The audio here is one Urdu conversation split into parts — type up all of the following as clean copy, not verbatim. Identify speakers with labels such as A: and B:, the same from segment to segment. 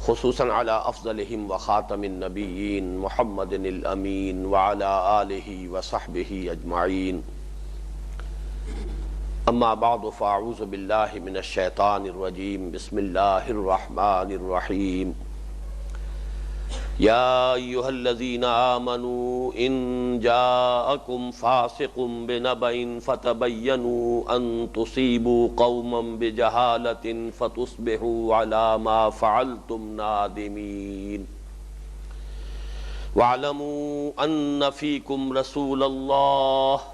A: خصوصاً على افضلهم وخاتم النبیین محمد الامین وعلى آلہ وصحبہ اجمعین اما بعد فاعوذ باللہ من الشیطان الرجیم بسم اللہ الرحمن الرحیم یا ایہا الذین آمنوا ان جاءکم فاسق بنبأ فتبینوا ان تصیبوا قوما بجہالۃ فتصبحوا علی ما فعلتم نادمین واعلموا ان فیکم رسول اللہ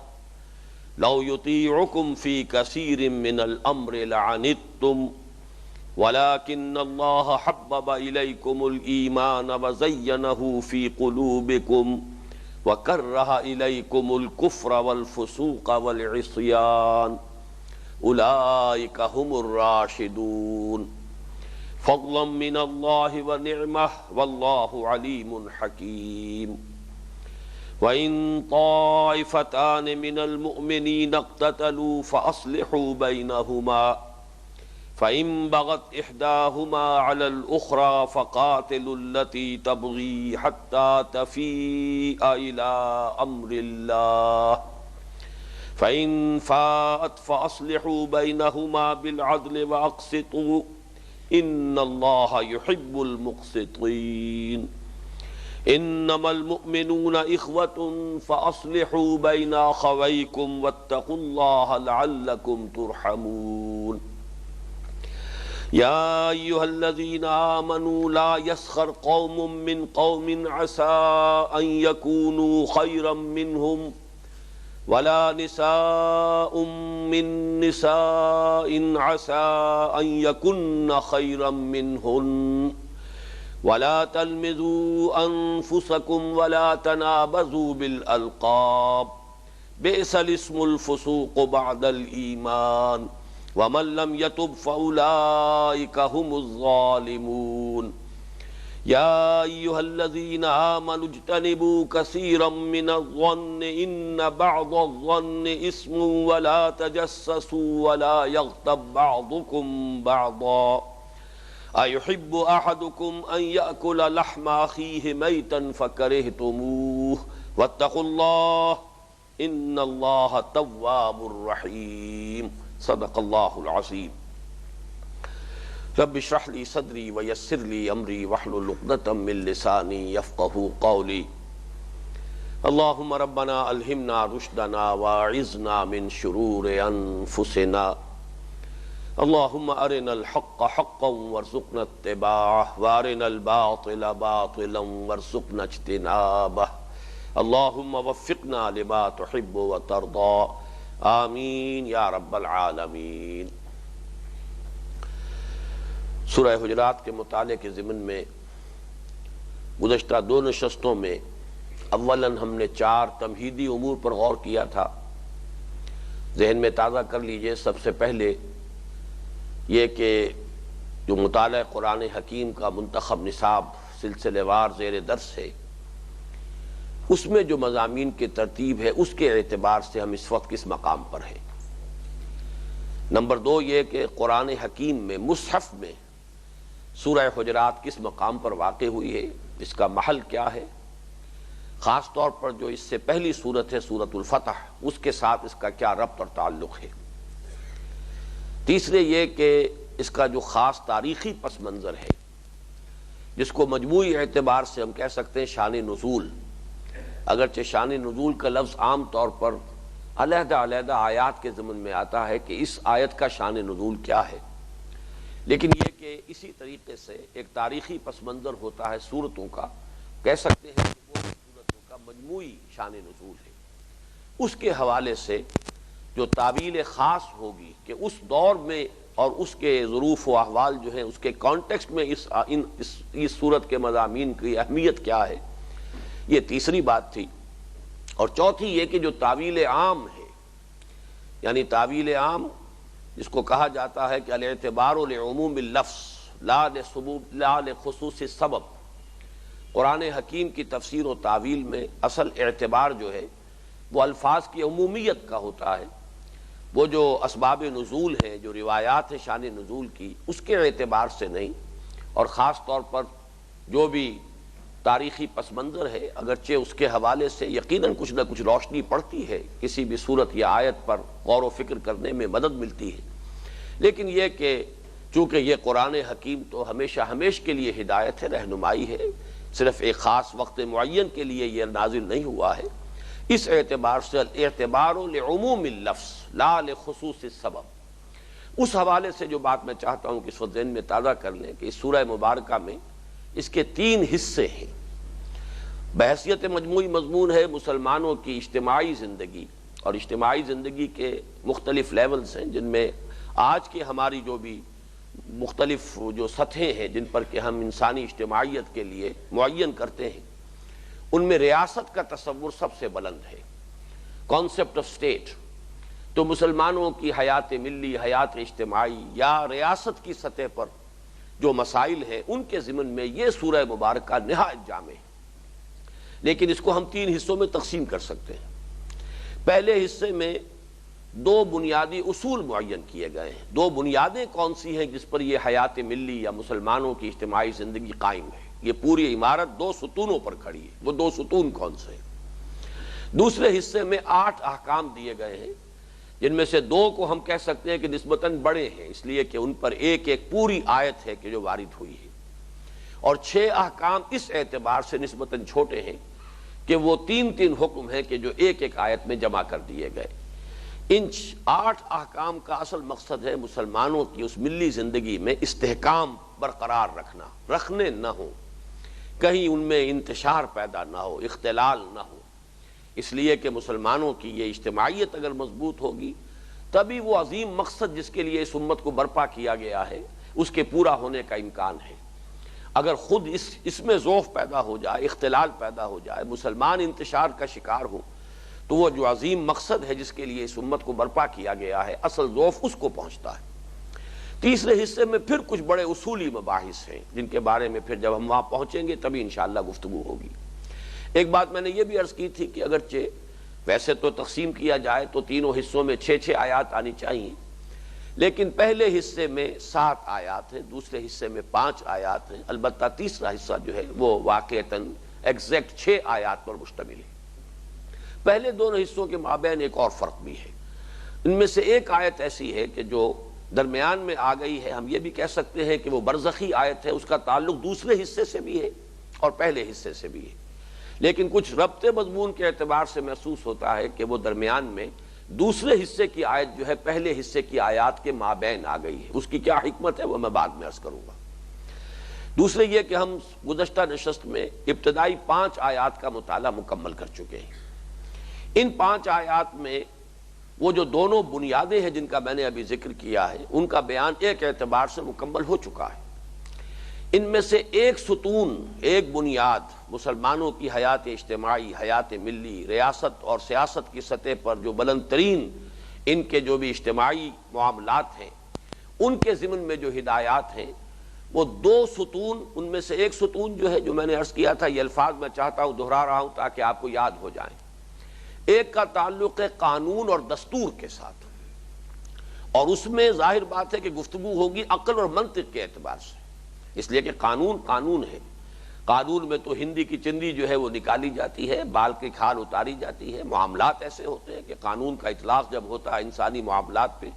A: لو یطیعکم فی کثیر من الامر لعنتم ولكن الله حبب إليكم الإيمان وزينه في قلوبكم وكره إليكم الكفر والفسوق والعصيان أولئك هم الراشدون فضلا من الله ونعمة والله عليم حكيم وإن طائفتان من المؤمنين اقتتلوا فأصلحوا بينهما فَإِن بَغَتْ إِحْدَاهُمَا عَلَى الْأُخْرَى فَقَاتِلُوا الَّتِي تَبْغِي حَتَّى تَفِيءَ إِلَى أَمْرِ اللَّهِ فَإِن فَاءَتْ فَأَصْلِحُوا بَيْنَهُمَا بِالْعَدْلِ وَأَقْسِطُوا إِنَّ اللَّهَ يُحِبُّ الْمُقْسِطِينَ إِنَّمَا الْمُؤْمِنُونَ إِخْوَةٌ فَأَصْلِحُوا بَيْنَ أَخَوَيْكُمْ وَاتَّقُوا اللَّهَ لَعَلَّكُمْ تُرْحَمُونَ يا أيها الذين آمنوا لا يسخر قوم من قوم عسى أن يكونوا خيرا منهم ولا نساء من نساء عسى أن يكن خيرا منهن ولا تلمزوا أنفسكم ولا تنابزوا بالألقاب بئس الاسم الفسوق بعد الإيمان وَمَن لَّمْ يَتُبْ فَأُولَٰئِكَ هُمُ الظَّالِمُونَ يَا أَيُّهَا الَّذِينَ آمَنُوا اجْتَنِبُوا كَثِيرًا مِّنَ الظَّنِّ إِنَّ بَعْضَ الظَّنِّ إِثْمٌ وَلَا تَجَسَّسُوا وَلَا يَغْتَب بَّعْضُكُم بَعْضًا أَيُحِبُّ أَحَدُكُمْ أَن يَأْكُلَ لَحْمَ أَخِيهِ مَيْتًا فَكَرِهْتُمُوهُ وَاتَّقُوا اللَّهَ إِنَّ اللَّهَ تَوَّابٌ رَّحِيمٌ صدق اللہ العظیم رب اشرح لی صدری ویسر لی امری واحلل عقدۃ من لسانی یفقہوا قولی اللہم ربنا الہمنا رشدنا واعذنا من شرور انفسنا اللہم ارنا الحق حقا وارزقنا اتباعہ وارنا الباطل باطلا وارزقنا اجتنابہ اللہم وفقنا لما تحب وترضى آمین یا رب العالمین۔ سورہ حجرات کے مطالعے کے ضمن میں گزشتہ دو نشستوں میں اولاً ہم نے 4 تمہیدی امور پر غور کیا تھا، ذہن میں تازہ کر لیجئے۔ سب سے پہلے یہ کہ جو مطالعہ قرآن حکیم کا منتخب نصاب سلسلے وار زیر درس ہے، اس میں جو مضامین کی ترتیب ہے اس کے اعتبار سے ہم اس وقت کس مقام پر ہیں۔ نمبر 2 یہ کہ قرآن حکیم میں مصحف میں سورہ حجرات کس مقام پر واقع ہوئی ہے، اس کا محل کیا ہے، خاص طور پر جو اس سے پہلی صورت ہے سورۃ الفتح، اس کے ساتھ اس کا کیا ربط اور تعلق ہے۔ تیسرے یہ کہ اس کا جو خاص تاریخی پس منظر ہے، جس کو مجموعی اعتبار سے ہم کہہ سکتے ہیں شان نزول، اگرچہ شان نزول کا لفظ عام طور پر علیحدہ علیحدہ آیات کے ضمن میں آتا ہے کہ اس آیت کا شان نزول کیا ہے، لیکن یہ کہ اسی طریقے سے ایک تاریخی پس منظر ہوتا ہے صورتوں کا، کہہ سکتے ہیں کہ وہ صورتوں کا مجموعی شان نزول ہے۔ اس کے حوالے سے جو تعویل خاص ہوگی کہ اس دور میں اور اس کے ظروف و احوال جو ہیں اس کے کانٹیکسٹ میں اس صورت کے مضامین کی اہمیت کیا ہے، یہ تیسری بات تھی۔ اور چوتھی یہ کہ جو تعویل عام ہے، یعنی تعویل عام جس کو کہا جاتا ہے کہ الاعتبار لعموم اللفظ لا لخصوص السبب، قرآن حکیم کی تفسیر و تعویل میں اصل اعتبار جو ہے وہ الفاظ کی عمومیت کا ہوتا ہے، وہ جو اسباب نزول ہیں، جو روایات ہیں شان نزول کی، اس کے اعتبار سے نہیں، اور خاص طور پر جو بھی تاریخی پس منظر ہے، اگرچہ اس کے حوالے سے یقیناً کچھ نہ کچھ روشنی پڑتی ہے، کسی بھی صورت یا آیت پر غور و فکر کرنے میں مدد ملتی ہے، لیکن یہ کہ چونکہ یہ قرآن حکیم تو ہمیشہ ہمیش کے لیے ہدایت ہے، رہنمائی ہے، صرف ایک خاص وقت معین کے لیے یہ نازل نہیں ہوا ہے، اس اعتبار سے الاعتبار لعموم اللفظ لا لخصوص السبب، اس حوالے سے جو بات میں چاہتا ہوں کہ اس وقت ذہن میں تازہ کر لیں کہ اس سورہ مبارکہ میں اس کے 3 حصے ہیں۔ بحیثیت مجموعی مضمون ہے مسلمانوں کی اجتماعی زندگی، اور اجتماعی زندگی کے مختلف لیولز ہیں جن میں آج کی ہماری جو بھی مختلف جو سطحیں ہیں جن پر کہ ہم انسانی اجتماعیت کے لیے معین کرتے ہیں، ان میں ریاست کا تصور سب سے بلند ہے، کانسیپٹ آف اسٹیٹ۔ تو مسلمانوں کی حیات ملی، حیات اجتماعی یا ریاست کی سطح پر جو مسائل ہیں ان کے ضمن میں یہ سورہ مبارکہ نہایت جامع ہے، لیکن اس کو ہم 3 حصوں میں تقسیم کر سکتے ہیں۔ پہلے حصے میں 2 بنیادی اصول معین کیے گئے ہیں۔ 2 بنیادیں کون سی ہیں جس پر یہ حیات ملی یا مسلمانوں کی اجتماعی زندگی قائم ہے؟ یہ پوری عمارت 2 ستونوں پر کھڑی ہے، وہ 2 ستون کون سے ہیں؟ دوسرے حصے میں 8 احکام دیے گئے ہیں، جن میں سے 2 کو ہم کہہ سکتے ہیں کہ نسبتاً بڑے ہیں، اس لیے کہ ان پر ایک پوری آیت ہے کہ جو وارد ہوئی ہے، اور 6 احکام اس اعتبار سے نسبتاً چھوٹے ہیں کہ وہ 3 حکم ہیں کہ جو ایک آیت میں جمع کر دیے گئے۔ ان 8 احکام کا اصل مقصد ہے مسلمانوں کی اس ملی زندگی میں استحکام برقرار رکھنا، رکھنے نہ ہو، کہیں ان میں انتشار پیدا نہ ہو، اختلال نہ ہو، اس لیے کہ مسلمانوں کی یہ اجتماعیت اگر مضبوط ہوگی تبھی وہ عظیم مقصد جس کے لیے اس امت کو برپا کیا گیا ہے اس کے پورا ہونے کا امکان ہے۔ اگر خود اس میں ضعف پیدا ہو جائے، اختلال پیدا ہو جائے، مسلمان انتشار کا شکار ہو، تو وہ جو عظیم مقصد ہے جس کے لیے اس امت کو برپا کیا گیا ہے اصل ضعف اس کو پہنچتا ہے۔ تیسرے حصے میں پھر کچھ بڑے اصولی مباحث ہیں جن کے بارے میں پھر جب ہم وہاں پہنچیں گے تبھی انشاءاللہ گفتگو ہوگی۔ ایک بات میں نے یہ بھی عرض کی تھی کہ اگرچہ ویسے تو تقسیم کیا جائے تو تینوں حصوں میں 6 آیات آنی چاہیے، لیکن پہلے حصے میں 7 آیات ہیں، دوسرے حصے میں 5 آیات ہیں، البتہ تیسرا حصہ جو ہے وہ واقعتاً ایگزیکٹ 6 آیات پر مشتمل ہے۔ پہلے دونوں حصوں کے مابین ایک اور فرق بھی ہے، ان میں سے ایک آیت ایسی ہے کہ جو درمیان میں آ گئی ہے، ہم یہ بھی کہہ سکتے ہیں کہ وہ برزخی آیت ہے، اس کا تعلق دوسرے حصے سے بھی ہے اور پہلے حصے سے بھی ہے، لیکن کچھ ربط مضمون کے اعتبار سے محسوس ہوتا ہے کہ وہ درمیان میں دوسرے حصے کی آیت جو ہے پہلے حصے کی آیات کے مابین آ گئی ہے۔ اس کی کیا حکمت ہے وہ میں بعد میں عرض کروں گا۔ دوسرے یہ کہ ہم گزشتہ نشست میں ابتدائی 5 آیات کا مطالعہ مکمل کر چکے ہیں۔ ان 5 آیات میں وہ جو دونوں بنیادیں ہیں جن کا میں نے ابھی ذکر کیا ہے ان کا بیان ایک اعتبار سے مکمل ہو چکا ہے۔ ان میں سے ایک ستون، ایک بنیاد مسلمانوں کی حیات اجتماعی، حیات ملی، ریاست اور سیاست کی سطح پر جو بلند ترین ان کے جو بھی اجتماعی معاملات ہیں ان کے ضمن میں جو ہدایات ہیں وہ 2 ستون، ان میں سے ایک ستون جو ہے جو میں نے عرض کیا تھا، یہ الفاظ میں چاہتا ہوں دہرا رہا ہوں تاکہ آپ کو یاد ہو جائیں۔ ایک کا تعلق ہے قانون اور دستور کے ساتھ، اور اس میں ظاہر بات ہے کہ گفتگو ہوگی عقل اور منطق کے اعتبار سے، اس لیے کہ قانون قانون ہے۔ قانون میں تو ہندی کی چندی جو ہے وہ نکالی جاتی ہے، بال کی کھال اتاری جاتی ہے۔ معاملات ایسے ہوتے ہیں کہ قانون کا اطلاق جب ہوتا ہے انسانی معاملات پہ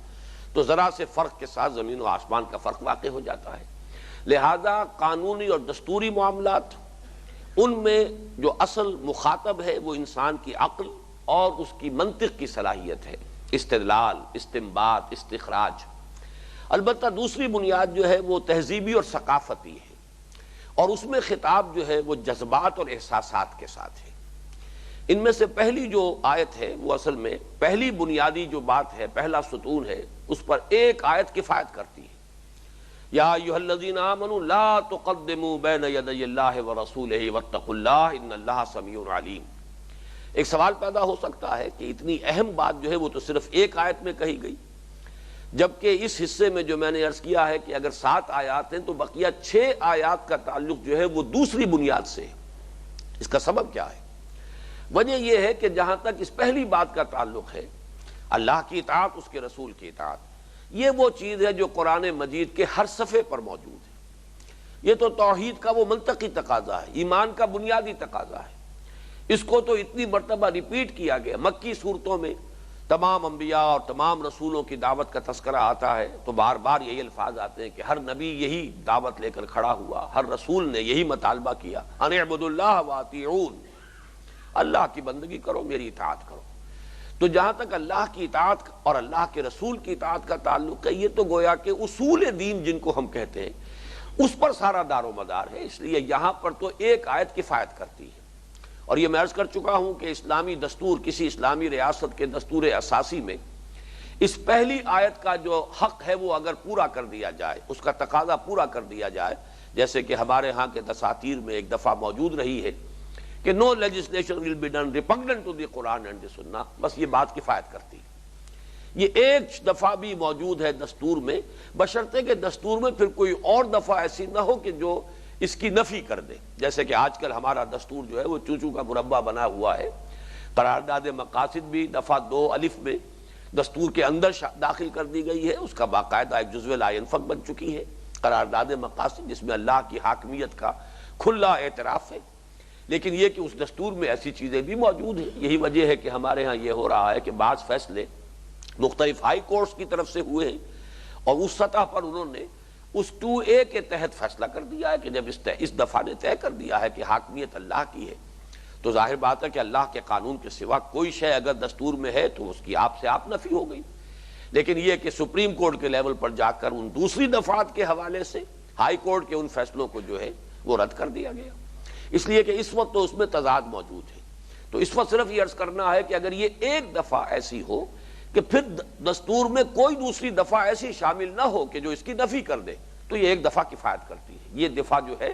A: تو ذرا سے فرق کے ساتھ زمین و آسمان کا فرق واقع ہو جاتا ہے۔ لہذا قانونی اور دستوری معاملات، ان میں جو اصل مخاطب ہے وہ انسان کی عقل اور اس کی منطق کی صلاحیت ہے، استدلال، استنباط، استخراج۔ البتہ دوسری بنیاد جو ہے وہ تہذیبی اور ثقافتی ہے، اور اس میں خطاب جو ہے وہ جذبات اور احساسات کے ساتھ ہے۔ ان میں سے پہلی جو آیت ہے وہ اصل میں پہلی بنیادی جو بات ہے، پہلا ستون ہے، اس پر ایک آیت کفایت کرتی ہے۔ یا ایھا الذین آمنوا لا تقدموا بین یدی اللہ ورسولہ واتقوا اللہ ان اللہ سمیع علیم۔ ایک سوال پیدا ہو سکتا ہے کہ اتنی اہم بات جو ہے وہ تو صرف ایک آیت میں کہی گئی، جبکہ اس حصے میں جو میں نے عرض کیا ہے کہ اگر 7 آیات ہیں تو بقیہ 6 آیات کا تعلق جو ہے وہ دوسری بنیاد سے ہے۔ اس کا سبب کیا ہے؟ وجہ یہ ہے کہ جہاں تک اس پہلی بات کا تعلق ہے، اللہ کی اطاعت، اس کے رسول کی اطاعت، یہ وہ چیز ہے جو قرآن مجید کے ہر صفحے پر موجود ہے۔ یہ تو توحید کا وہ منطقی تقاضا ہے، ایمان کا بنیادی تقاضا ہے۔ اس کو تو اتنی مرتبہ ریپیٹ کیا گیا، مکی صورتوں میں تمام انبیاء اور تمام رسولوں کی دعوت کا تذکرہ آتا ہے تو بار بار یہی الفاظ آتے ہیں کہ ہر نبی یہی دعوت لے کر کھڑا ہوا، ہر رسول نے یہی مطالبہ کیا، ان اعبدوا اللہ واطیعون، اللہ کی بندگی کرو، میری اطاعت کرو۔ تو جہاں تک اللہ کی اطاعت اور اللہ کے رسول کی اطاعت کا تعلق ہے، یہ تو گویا کہ اصول دین جن کو ہم کہتے ہیں اس پر سارا دار و مدار ہے، اس لیے یہاں پر تو ایک آیت کفایت کرتی ہے۔ اور یہ میں عرض کر چکا ہوں کہ اسلامی دستور، کسی اسلامی ریاست کے دستور اساسی میں اس پہلی آیت کا جو حق ہے وہ اگر پورا کر دیا جائے، اس کا تقاضا پورا کر دیا جائے، جیسے کہ ہمارے ہاں کے دساتیر میں ایک دفعہ موجود رہی ہے کہ no legislation will be done repugnant to the Quran and the Sunnah، بس یہ بات کفایت کرتی ہے۔ یہ ایک دفعہ بھی موجود ہے دستور میں، بشرطے کہ دستور میں پھر کوئی اور دفعہ ایسی نہ ہو کہ جو اس کی نفی کر دے، جیسے کہ آج کل ہمارا دستور جو ہے وہ چوچو کا مربع بنا ہوا ہے۔ قرارداد مقاصد بھی دفعہ 2 الف میں دستور کے اندر داخل کر دی گئی ہے، اس کا باقاعدہ ایک جزو لا ينفک بن چکی ہے قرارداد مقاصد، جس میں اللہ کی حاکمیت کا کھلا اعتراف ہے۔ لیکن یہ کہ اس دستور میں ایسی چیزیں بھی موجود ہیں، یہی وجہ ہے کہ ہمارے ہاں یہ ہو رہا ہے کہ بعض فیصلے مختلف ہائی کورٹس کی طرف سے ہوئے ہیں اور اس سطح پر انہوں نے اس 2A کے تحت فیصلہ کر دیا ہے کہ جب اس دفعہ نے طے کر دیا ہے کہ حاکمیت اللہ کی ہے تو ظاہر بات ہے کہ اللہ کے قانون کے سوا کوئی شے اگر دستور میں ہے تو اس کی آپ سے آپ نفی ہو گئی۔ لیکن یہ کہ سپریم کورٹ کے لیول پر جا کر ان دوسری دفعات کے حوالے سے ہائی کورٹ کے ان فیصلوں کو جو ہے وہ رد کر دیا گیا، اس لیے کہ اس وقت تو اس میں تضاد موجود ہے۔ تو اس وقت صرف یہ عرض کرنا ہے کہ اگر یہ ایک دفعہ ایسی ہو کہ پھر دستور میں کوئی دوسری دفعہ ایسی شامل نہ ہو کہ جو اس کی نفی کر دے، تو یہ ایک دفعہ کفایت کرتی ہے۔ یہ دفعہ جو ہے،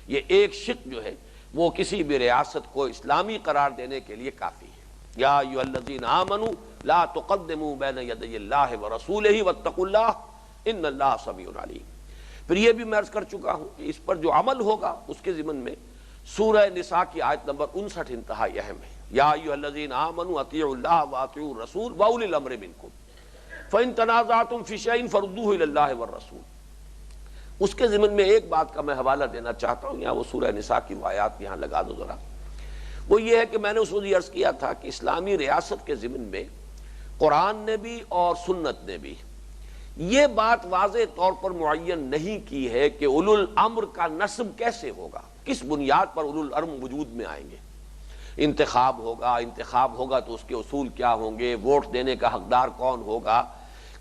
A: یہ ایک شق جو ہے وہ کسی بھی ریاست کو اسلامی قرار دینے کے لیے کافی ہے۔ یا ایھا الذین آمنوا لا تقدموا بین یدی اللہ ورسولہ واتقوا اللہ ان اللہ سمیع علیم۔ پھر یہ بھی میں عرض کر چکا ہوں کہ اس پر جو عمل ہوگا اس کے ضمن میں سورہ نساء کی آیت نمبر 59 انتہائی اہم ہے۔ یا ایھا الذین آمنوا اطیعوا اللہ واطیعوا الرسول واولی الامر منکم فإن تنازعتم فی شیء فردوہ الی اللہ والرسول۔ اس کے ضمن میں ایک بات کا میں حوالہ دینا چاہتا ہوں، یہاں وہ سورہ نساء کی آیات یہاں لگا دو ذرا۔ وہ یہ ہے کہ میں نے اس وقت یہ عرض کیا تھا کہ اسلامی ریاست کے ضمن میں قرآن نے بھی اور سنت نے بھی یہ بات واضح طور پر معین نہیں کی ہے کہ اولو الامر کا نصب کیسے ہوگا، کس بنیاد پر اولو الامر وجود میں آئیں گے۔ انتخاب ہوگا تو اس کے اصول کیا ہوں گے، ووٹ دینے کا حقدار کون ہوگا،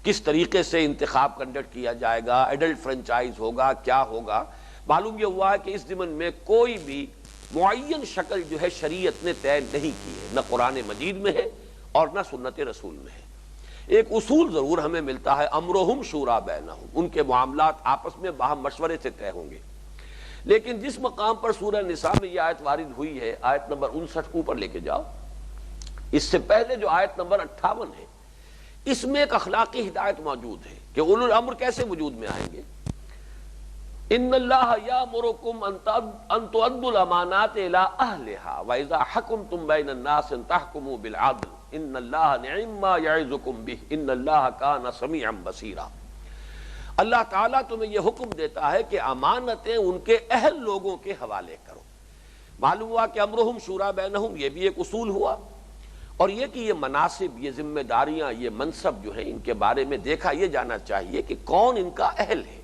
A: کس طریقے سے انتخاب کنڈکٹ کیا جائے گا، ایڈلٹ فرنچائز ہوگا، کیا ہوگا۔ معلوم یہ ہوا ہے کہ اس ضمن میں کوئی بھی معین شکل جو ہے شریعت نے طے نہیں کی ہے، نہ قرآن مجید میں ہے اور نہ سنت رسول میں ہے۔ ایک اصول ضرور ہمیں ملتا ہے، امرہم شورا بینہم، ان کے معاملات آپس میں باہم مشورے سے طے ہوں گے۔ لیکن جس مقام پر سورہ نساء میں یہ آیت وارد ہوئی ہے، آیت نمبر 59 اوپر لے کے جاؤ، اس سے پہلے جو آیت نمبر 58 ہے، اس میں ایک اخلاقی ہدایت موجود ہے کہ اولو الامر کیسے وجود میں آئیں گے۔ ان اللہ یامرکم ان تؤدوا الامانات الی اہلھا واذا حکمتم بین الناس ان تحکموا بالعدل ان اللہ نعم ما یعظکم بہ ان اللہ کان سمیعا بصیرا۔ اللہ تعالیٰ تمہیں یہ حکم دیتا ہے کہ امانتیں ان کے اہل لوگوں کے حوالے کرو۔ معلوم ہوا کہ امرہم شورا بینہم یہ بھی ایک اصول ہوا، اور یہ کہ یہ مناصب، یہ ذمہ داریاں، یہ منصب جو ہیں ان کے بارے میں دیکھا یہ جانا چاہیے کہ کون ان کا اہل ہے۔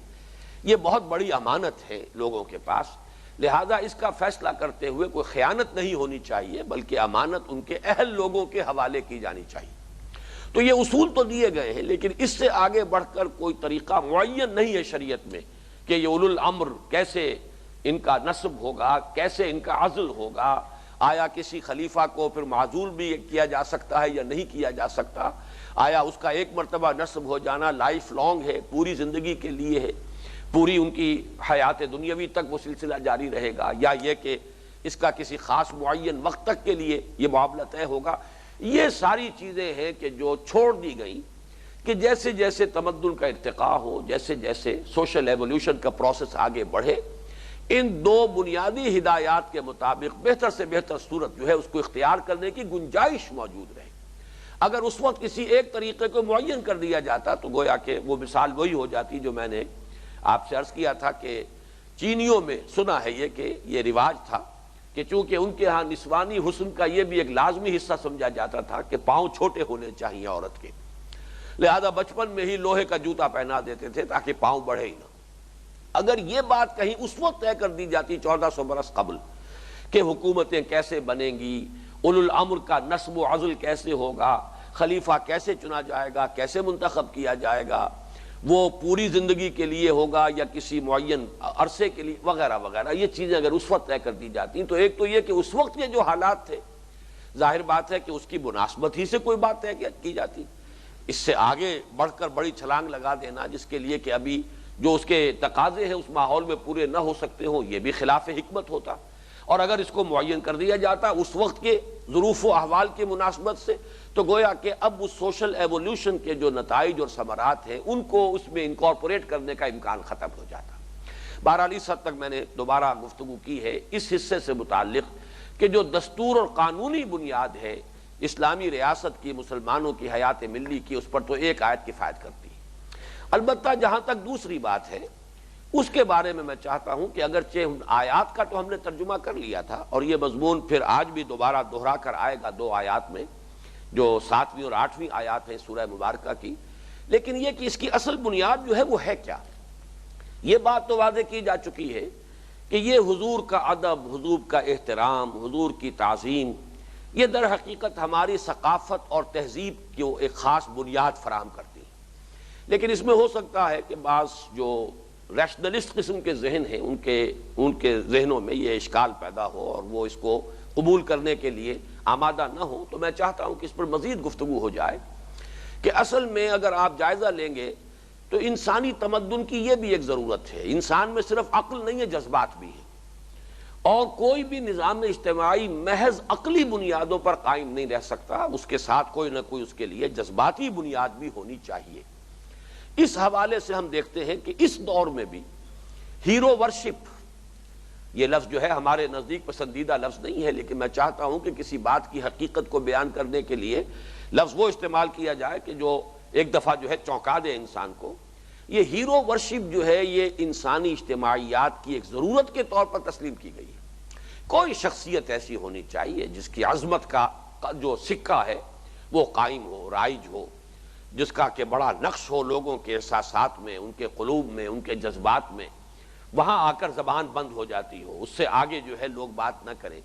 A: یہ بہت بڑی امانت ہے لوگوں کے پاس، لہذا اس کا فیصلہ کرتے ہوئے کوئی خیانت نہیں ہونی چاہیے، بلکہ امانت ان کے اہل لوگوں کے حوالے کی جانی چاہیے۔ تو یہ اصول تو دیے گئے ہیں، لیکن اس سے آگے بڑھ کر کوئی طریقہ معین نہیں ہے شریعت میں کہ یہ اولو الامر کیسے ان کا نصب ہوگا، کیسے ان کا عزل ہوگا، آیا کسی خلیفہ کو پھر معزول بھی کیا جا سکتا ہے یا نہیں کیا جا سکتا، آیا اس کا ایک مرتبہ نصب ہو جانا لائف لانگ ہے، پوری زندگی کے لیے ہے، پوری ان کی حیات دنیاوی تک وہ سلسلہ جاری رہے گا، یا یہ کہ اس کا کسی خاص معین وقت تک کے لیے یہ معاملہ طے ہوگا۔ یہ ساری چیزیں ہیں کہ جو چھوڑ دی گئیں کہ جیسے جیسے تمدن کا ارتقاء ہو، جیسے جیسے سوشل ایولیوشن کا پروسیس آگے بڑھے، ان دو بنیادی ہدایات کے مطابق بہتر سے بہتر صورت جو ہے اس کو اختیار کرنے کی گنجائش موجود رہے۔ اگر اس وقت کسی ایک طریقے کو معین کر دیا جاتا تو گویا کہ وہ مثال وہی ہو جاتی جو میں نے آپ سے عرض کیا تھا کہ چینیوں میں سنا ہے یہ کہ یہ رواج تھا کہ چونکہ ان کے ہاں نسوانی حسن کا یہ بھی ایک لازمی حصہ سمجھا جاتا تھا کہ پاؤں چھوٹے ہونے چاہیے عورت کے، لہذا بچپن میں ہی لوہے کا جوتا پہنا دیتے تھے تاکہ پاؤں بڑھے ہی نہ۔ اگر یہ بات کہیں اس وقت طے کر دی جاتی 1400 برس قبل کہ حکومتیں کیسے بنیں گی، اولو الامر کا نصب و عزل کیسے ہوگا، خلیفہ کیسے چنا جائے گا، کیسے منتخب کیا جائے گا، وہ پوری زندگی کے لیے ہوگا یا کسی معین عرصے کے لیے، وغیرہ وغیرہ، یہ چیزیں اگر اس وقت طے کر دی جاتی تو ایک تو یہ کہ اس وقت کے جو حالات تھے ظاہر بات ہے کہ اس کی مناسبت ہی سے کوئی بات طے کی جاتی، اس سے آگے بڑھ کر بڑی چھلانگ لگا دینا جس کے لیے کہ ابھی جو اس کے تقاضے ہیں اس ماحول میں پورے نہ ہو سکتے ہوں، یہ بھی خلاف حکمت ہوتا، اور اگر اس کو معین کر دیا جاتا اس وقت کے ظروف و احوال کی مناسبت سے تو گویا کہ اب اس سوشل ایوولوشن کے جو نتائج اور ثمرات ہیں ان کو اس میں انکارپوریٹ کرنے کا امکان ختم ہو جاتا۔ بہرحال اس حد تک میں نے دوبارہ گفتگو کی ہے اس حصے سے متعلق کہ جو دستور اور قانونی بنیاد ہے اسلامی ریاست کی، مسلمانوں کی حیات ملی کی، اس پر تو ایک آیت کفایت کرتی ہے۔ البتہ جہاں تک دوسری بات ہے اس کے بارے میں چاہتا ہوں کہ اگرچہ آیات کا تو ہم نے ترجمہ کر لیا تھا اور یہ مضمون پھر آج بھی دوبارہ دہرا کر آئے گا 2 آیات میں جو 7ویں اور 8ویں آیات ہیں سورہ مبارکہ کی، لیکن یہ کہ اس کی اصل بنیاد جو ہے وہ ہے کیا، یہ بات تو واضح کی جا چکی ہے کہ یہ حضور کا ادب، حضور کا احترام، حضور کی تعظیم، یہ در حقیقت ہماری ثقافت اور تہذیب کو ایک خاص بنیاد فراہم کرتی ہے۔ لیکن اس میں ہو سکتا ہے کہ بعض جو ریشنلسٹ قسم کے ذہن ہیں ان کے ذہنوں میں یہ اشکال پیدا ہو اور وہ اس کو قبول کرنے کے لیے آمادہ نہ ہو، تو میں چاہتا ہوں کہ اس پر مزید گفتگو ہو جائے کہ اصل میں اگر آپ جائزہ لیں گے تو انسانی تمدن کی یہ بھی ایک ضرورت ہے، انسان میں صرف عقل نہیں ہے، جذبات بھی ہیں، اور کوئی بھی نظام اجتماعی محض عقلی بنیادوں پر قائم نہیں رہ سکتا، اس کے ساتھ کوئی نہ کوئی اس کے لیے جذباتی بنیاد بھی ہونی چاہیے۔ اس حوالے سے ہم دیکھتے ہیں کہ اس دور میں بھی ہیرو ورشپ، یہ لفظ جو ہے ہمارے نزدیک پسندیدہ لفظ نہیں ہے، لیکن میں چاہتا ہوں کہ کسی بات کی حقیقت کو بیان کرنے کے لیے لفظ وہ استعمال کیا جائے کہ جو ایک دفعہ جو ہے چونکا دے انسان کو۔ یہ ہیرو ورشپ جو ہے یہ انسانی اجتماعیات کی ایک ضرورت کے طور پر تسلیم کی گئی ہے۔ کوئی شخصیت ایسی ہونی چاہیے جس کی عظمت کا جو سکہ ہے وہ قائم ہو، رائج ہو، جس کا کہ بڑا نقش ہو لوگوں کے احساسات میں، ان کے قلوب میں، ان کے جذبات میں، وہاں آ کر زبان بند ہو جاتی ہو، اس سے آگے جو ہے لوگ بات نہ کریں۔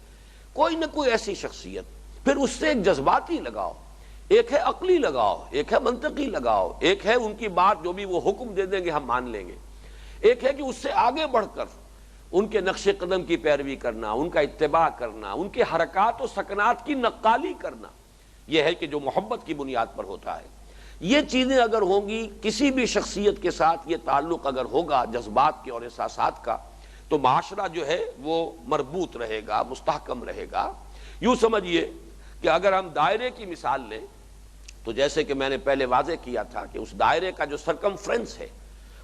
A: کوئی نہ کوئی ایسی شخصیت، پھر اس سے ایک جذباتی لگاؤ، ایک ہے عقلی لگاؤ، ایک ہے منطقی لگاؤ، ایک ہے ان کی بات جو بھی وہ حکم دے دیں گے ہم مان لیں گے، ایک ہے کہ اس سے آگے بڑھ کر ان کے نقش قدم کی پیروی کرنا، ان کا اتباع کرنا، ان کے حرکات و سکنات کی نقالی کرنا، یہ ہے کہ جو محبت کی بنیاد پر ہوتا ہے۔ یہ چیزیں اگر ہوں گی، کسی بھی شخصیت کے ساتھ یہ تعلق اگر ہوگا جذبات کے اور احساسات کا، تو معاشرہ جو ہے وہ مربوط رہے گا، مستحکم رہے گا۔ یوں سمجھیے کہ اگر ہم دائرے کی مثال لیں تو جیسے کہ میں نے پہلے واضح کیا تھا کہ اس دائرے کا جو سرکمفرنس ہے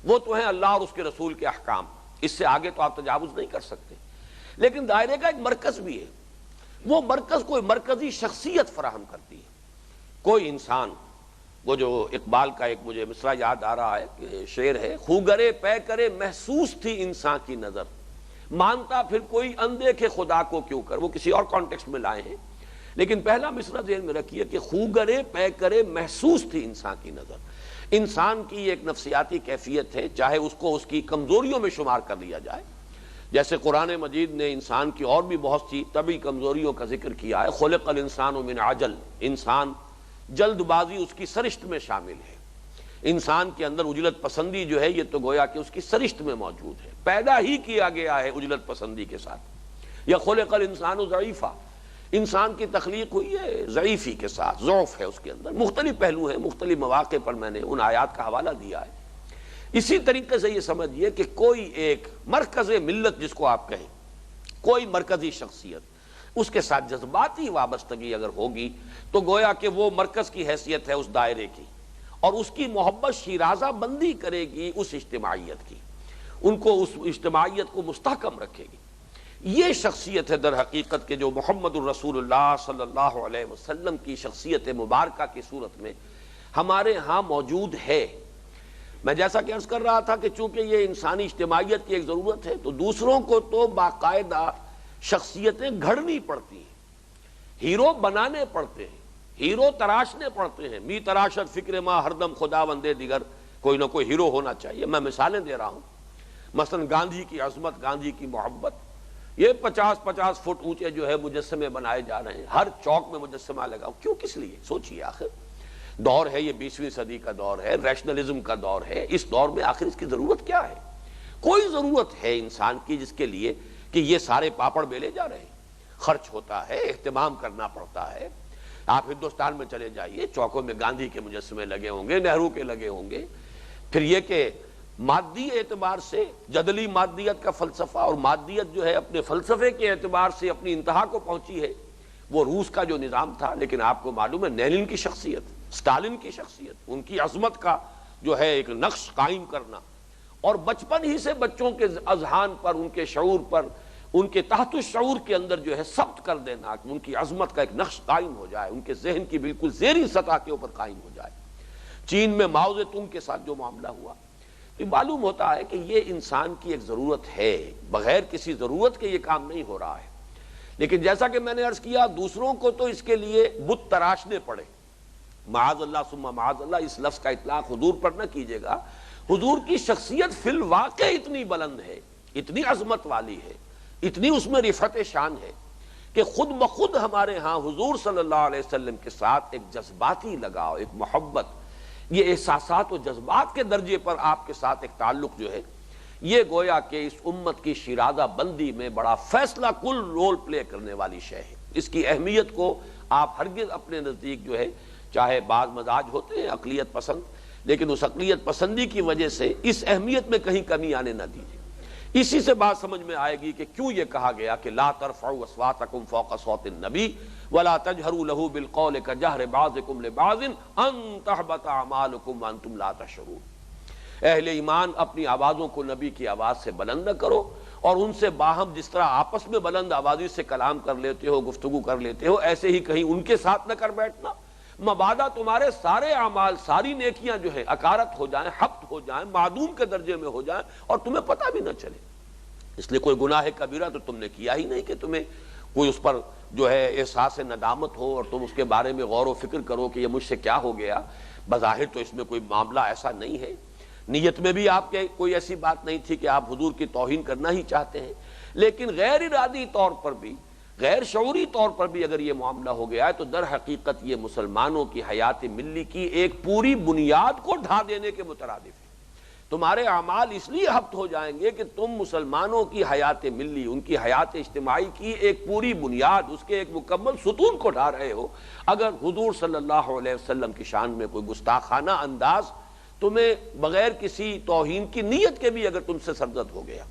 A: وہ تو ہے اللہ اور اس کے رسول کے احکام، اس سے آگے تو آپ تجاوز نہیں کر سکتے، لیکن دائرے کا ایک مرکز بھی ہے، وہ مرکز کوئی مرکزی شخصیت فراہم کرتی ہے۔ کوئی انسان، وہ جو اقبال کا ایک مجھے مصرع یاد آ رہا ہے کہ شعر ہے، خوگرے پے کرے محسوس تھی انسان کی نظر، مانتا پھر کوئی اندیکھے خدا کو کیوں کر، وہ کسی اور کانٹیکسٹ میں لائے ہیں، لیکن پہلا مصرع ذہن میں رکھیے کہ خوگرے پے کرے محسوس تھی انسان کی نظر۔ انسان کی ایک نفسیاتی کیفیت ہے، چاہے اس کو اس کی کمزوریوں میں شمار کر لیا جائے، جیسے قرآن مجید نے انسان کی اور بھی بہت سی طبعی کمزوریوں کا ذکر کیا ہے، خلق الانسان من عجل، انسان جلد بازی اس کی سرشت میں شامل ہے، انسان کے اندر عجلت پسندی جو ہے یہ تو گویا کہ اس کی سرشت میں موجود ہے، پیدا ہی کیا گیا ہے عجلت پسندی کے ساتھ۔ یا خلق الانسان ضعیفا، انسان کی تخلیق ہوئی ہے ضعیفی کے ساتھ، ضعف ہے اس کے اندر، مختلف پہلو ہیں، مختلف مواقع پر میں نے ان آیات کا حوالہ دیا ہے۔ اسی طریقے سے یہ سمجھیے کہ کوئی ایک مرکز ملت جس کو آپ کہیں، کوئی مرکزی شخصیت، اس کے ساتھ جذباتی وابستگی اگر ہوگی تو گویا کہ وہ مرکز کی حیثیت ہے اس دائرے کی، اور اس کی محبت شیرازہ بندی کرے گی اس اجتماعیت کی، ان کو اس اجتماعیت کو مستحکم رکھے گی۔ یہ شخصیت ہے در حقیقت کہ جو محمد الرسول اللہ صلی اللہ علیہ وسلم کی شخصیت مبارکہ کی صورت میں ہمارے ہاں موجود ہے۔ میں جیسا کہ عرض کر رہا تھا کہ چونکہ یہ انسانی اجتماعیت کی ایک ضرورت ہے تو دوسروں کو تو باقاعدہ شخصیتیں گھڑنی پڑتی ہیں، ہیرو بنانے پڑتے ہیں، ہیرو تراشنے پڑتے ہیں۔ می تراشت فکر ما ہردم خدا بندے دیگر، کوئی نہ کوئی ہیرو ہونا چاہیے۔ میں مثالیں دے رہا ہوں، مثلا گاندھی کی عظمت، گاندھی کی محبت، یہ 50-50 فٹ اونچے جو ہے مجسمے بنائے جا رہے ہیں، ہر چوک میں مجسمہ لگا، کیوں، کس لیے؟ سوچئے، آخر دور ہے یہ 20ویں صدی کا دور ہے، ریشنلزم کا دور ہے، اس دور میں آخر اس کی ضرورت کیا ہے؟ کوئی ضرورت ہے انسان کی جس کے لیے کہ یہ سارے پاپڑ بیلے جا رہے ہیں؟ خرچ ہوتا ہے، اہتمام کرنا پڑتا ہے۔ آپ ہندوستان میں چلے جائیے، چوکوں میں گاندھی کے مجسمے لگے ہوں گے، نہرو کے لگے ہوں گے۔ پھر یہ کہ مادی اعتبار سے جدلی مادیت کا فلسفہ، اور مادیت جو ہے اپنے فلسفے کے اعتبار سے اپنی انتہا کو پہنچی ہے، وہ روس کا جو نظام تھا۔ لیکن آپ کو معلوم ہے لینن کی شخصیت، اسٹالن کی شخصیت، ان کی عظمت کا جو ہے ایک نقش قائم کرنا، اور بچپن ہی سے بچوں کے اذہان پر، ان کے شعور پر، ان کے تحت الشعور کے اندر جو ہے ثبت کر دینا کہ ان کی عظمت کا ایک نقش قائم ہو جائے، ان کے ذہن کی بالکل زیریں سطح کے اوپر قائم ہو جائے۔ چین میں ماؤ زے تونگ کے ساتھ جو معاملہ ہوا، تو معلوم ہوتا ہے کہ یہ انسان کی ایک ضرورت ہے، بغیر کسی ضرورت کے یہ کام نہیں ہو رہا ہے۔ لیکن جیسا کہ میں نے عرض کیا، دوسروں کو تو اس کے لیے بت تراشنے پڑے، معاذ اللہ ثم معاذ اللہ، اس لفظ کا اطلاق حضور پر نہ کیجیے گا۔ حضور کی شخصیت فی الواقع اتنی بلند ہے، اتنی عظمت والی ہے، اتنی اس میں رفعت شان ہے کہ خود بخود ہمارے ہاں حضور صلی اللہ علیہ وسلم کے ساتھ ایک جذباتی لگاؤ، ایک محبت، یہ احساسات و جذبات کے درجے پر آپ کے ساتھ ایک تعلق جو ہے، یہ گویا کہ اس امت کی شیرازہ بندی میں بڑا فیصلہ کل رول پلے کرنے والی شے ہے۔ اس کی اہمیت کو آپ ہرگز اپنے نزدیک جو ہے، چاہے بعض مزاج ہوتے ہیں اقلیت پسند، لیکن اس اقلیت پسندی کی وجہ سے اس اہمیت میں کہیں کمی آنے نہ دیجیے۔ اسی سے بات سمجھ میں آئے گی کہ کیوں یہ کہا گیا کہ لا ترفعوا اصواتکم فوق صوت النبی ولا تجہروا له بالقول کجہر بعضکم لبعض ان تحبط اعمالکم وانتم لا تشعرون۔ اہل ایمان اپنی آوازوں کو نبی کی آواز سے بلند نہ کرو، اور ان سے باہم جس طرح آپس میں بلند آوازی سے کلام کر لیتے ہو، گفتگو کر لیتے ہو، ایسے ہی کہیں ان کے ساتھ نہ کر بیٹھنا، مبادا تمہارے سارے اعمال، ساری نیکیاں جو ہیں اکارت ہو جائیں، حبط ہو جائیں، معدوم کے درجے میں ہو جائیں، اور تمہیں پتہ بھی نہ چلے۔ اس لیے کوئی گناہ کبیرہ تو تم نے کیا ہی نہیں کہ تمہیں کوئی اس پر جو ہے احساس ندامت ہو اور تم اس کے بارے میں غور و فکر کرو کہ یہ مجھ سے کیا ہو گیا۔ بظاہر تو اس میں کوئی معاملہ ایسا نہیں ہے، نیت میں بھی آپ کے کوئی ایسی بات نہیں تھی کہ آپ حضور کی توہین کرنا ہی چاہتے ہیں، لیکن غیر ارادی طور پر بھی، غیر شعوری طور پر بھی اگر یہ معاملہ ہو گیا ہے تو در حقیقت یہ مسلمانوں کی حیات ملی کی ایک پوری بنیاد کو ڈھا دینے کے مترادف ہے۔ تمہارے اعمال اس لیے حبط ہو جائیں گے کہ تم مسلمانوں کی حیات ملی، ان کی حیات اجتماعی کی ایک پوری بنیاد، اس کے ایک مکمل ستون کو ڈھا رہے ہو۔ اگر حضور صلی اللہ علیہ وسلم کی شان میں کوئی گستاخانہ انداز تمہیں بغیر کسی توہین کی نیت کے بھی اگر تم سے سرزد ہو گیا،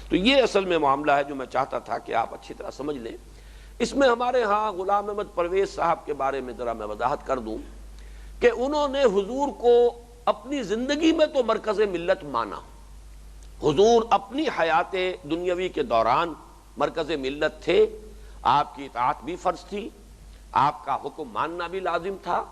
A: تو یہ اصل میں معاملہ ہے جو میں چاہتا تھا کہ آپ اچھی طرح سمجھ لیں۔ اس میں ہمارے ہاں غلام احمد پرویز صاحب کے بارے میں ذرا میں وضاحت کر دوں کہ انہوں نے حضور کو اپنی زندگی میں تو مرکز ملت مانا، حضور اپنی حیات دنیاوی کے دوران مرکز ملت تھے، آپ کی اطاعت بھی فرض تھی، آپ کا حکم ماننا بھی لازم تھا،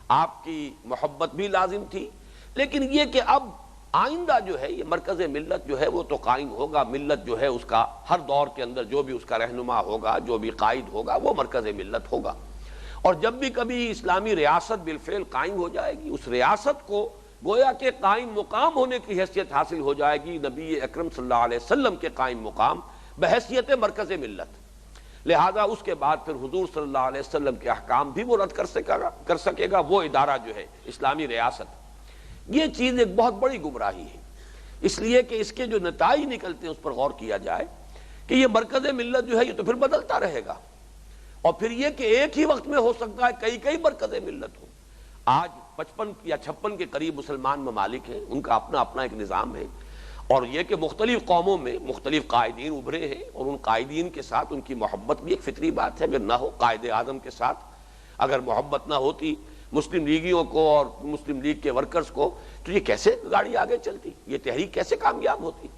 A: آپ کی محبت بھی لازم تھی، لیکن یہ کہ اب آئندہ جو ہے یہ مرکز ملت جو ہے وہ تو قائم ہوگا، ملت جو ہے اس کا ہر دور کے اندر جو بھی اس کا رہنما ہوگا، جو بھی قائد ہوگا، وہ مرکز ملت ہوگا، اور جب بھی کبھی اسلامی ریاست بالفعل قائم ہو جائے گی، اس ریاست کو گویا کہ قائم مقام ہونے کی حیثیت حاصل ہو جائے گی نبی اکرم صلی اللہ علیہ وسلم کے قائم مقام بحیثیت مرکز ملت۔ لہذا اس کے بعد پھر حضور صلی اللہ علیہ وسلم کے احکام بھی وہ رد کر سکے گا وہ ادارہ جو ہے اسلامی ریاست۔ یہ چیز ایک بہت بڑی گمراہی ہے، اس لیے کہ اس کے جو نتائج نکلتے ہیں اس پر غور کیا جائے کہ یہ مرکز ملت جو ہے یہ تو پھر بدلتا رہے گا، اور پھر یہ کہ ایک ہی وقت میں ہو سکتا ہے کئی مرکز ملت ہو۔ آج 55 یا 56 کے قریب مسلمان ممالک ہیں، ان کا اپنا اپنا ایک نظام ہے، اور یہ کہ مختلف قوموں میں مختلف قائدین ابھرے ہیں، اور ان قائدین کے ساتھ ان کی محبت بھی ایک فطری بات ہے۔ اگر نہ ہو قائد اعظم کے ساتھ اگر محبت نہ ہوتی مسلم لیگیوں کو اور مسلم لیگ کے ورکرز کو، تو یہ کیسے گاڑی آگے چلتی، یہ تحریک کیسے کامیاب ہوتی؟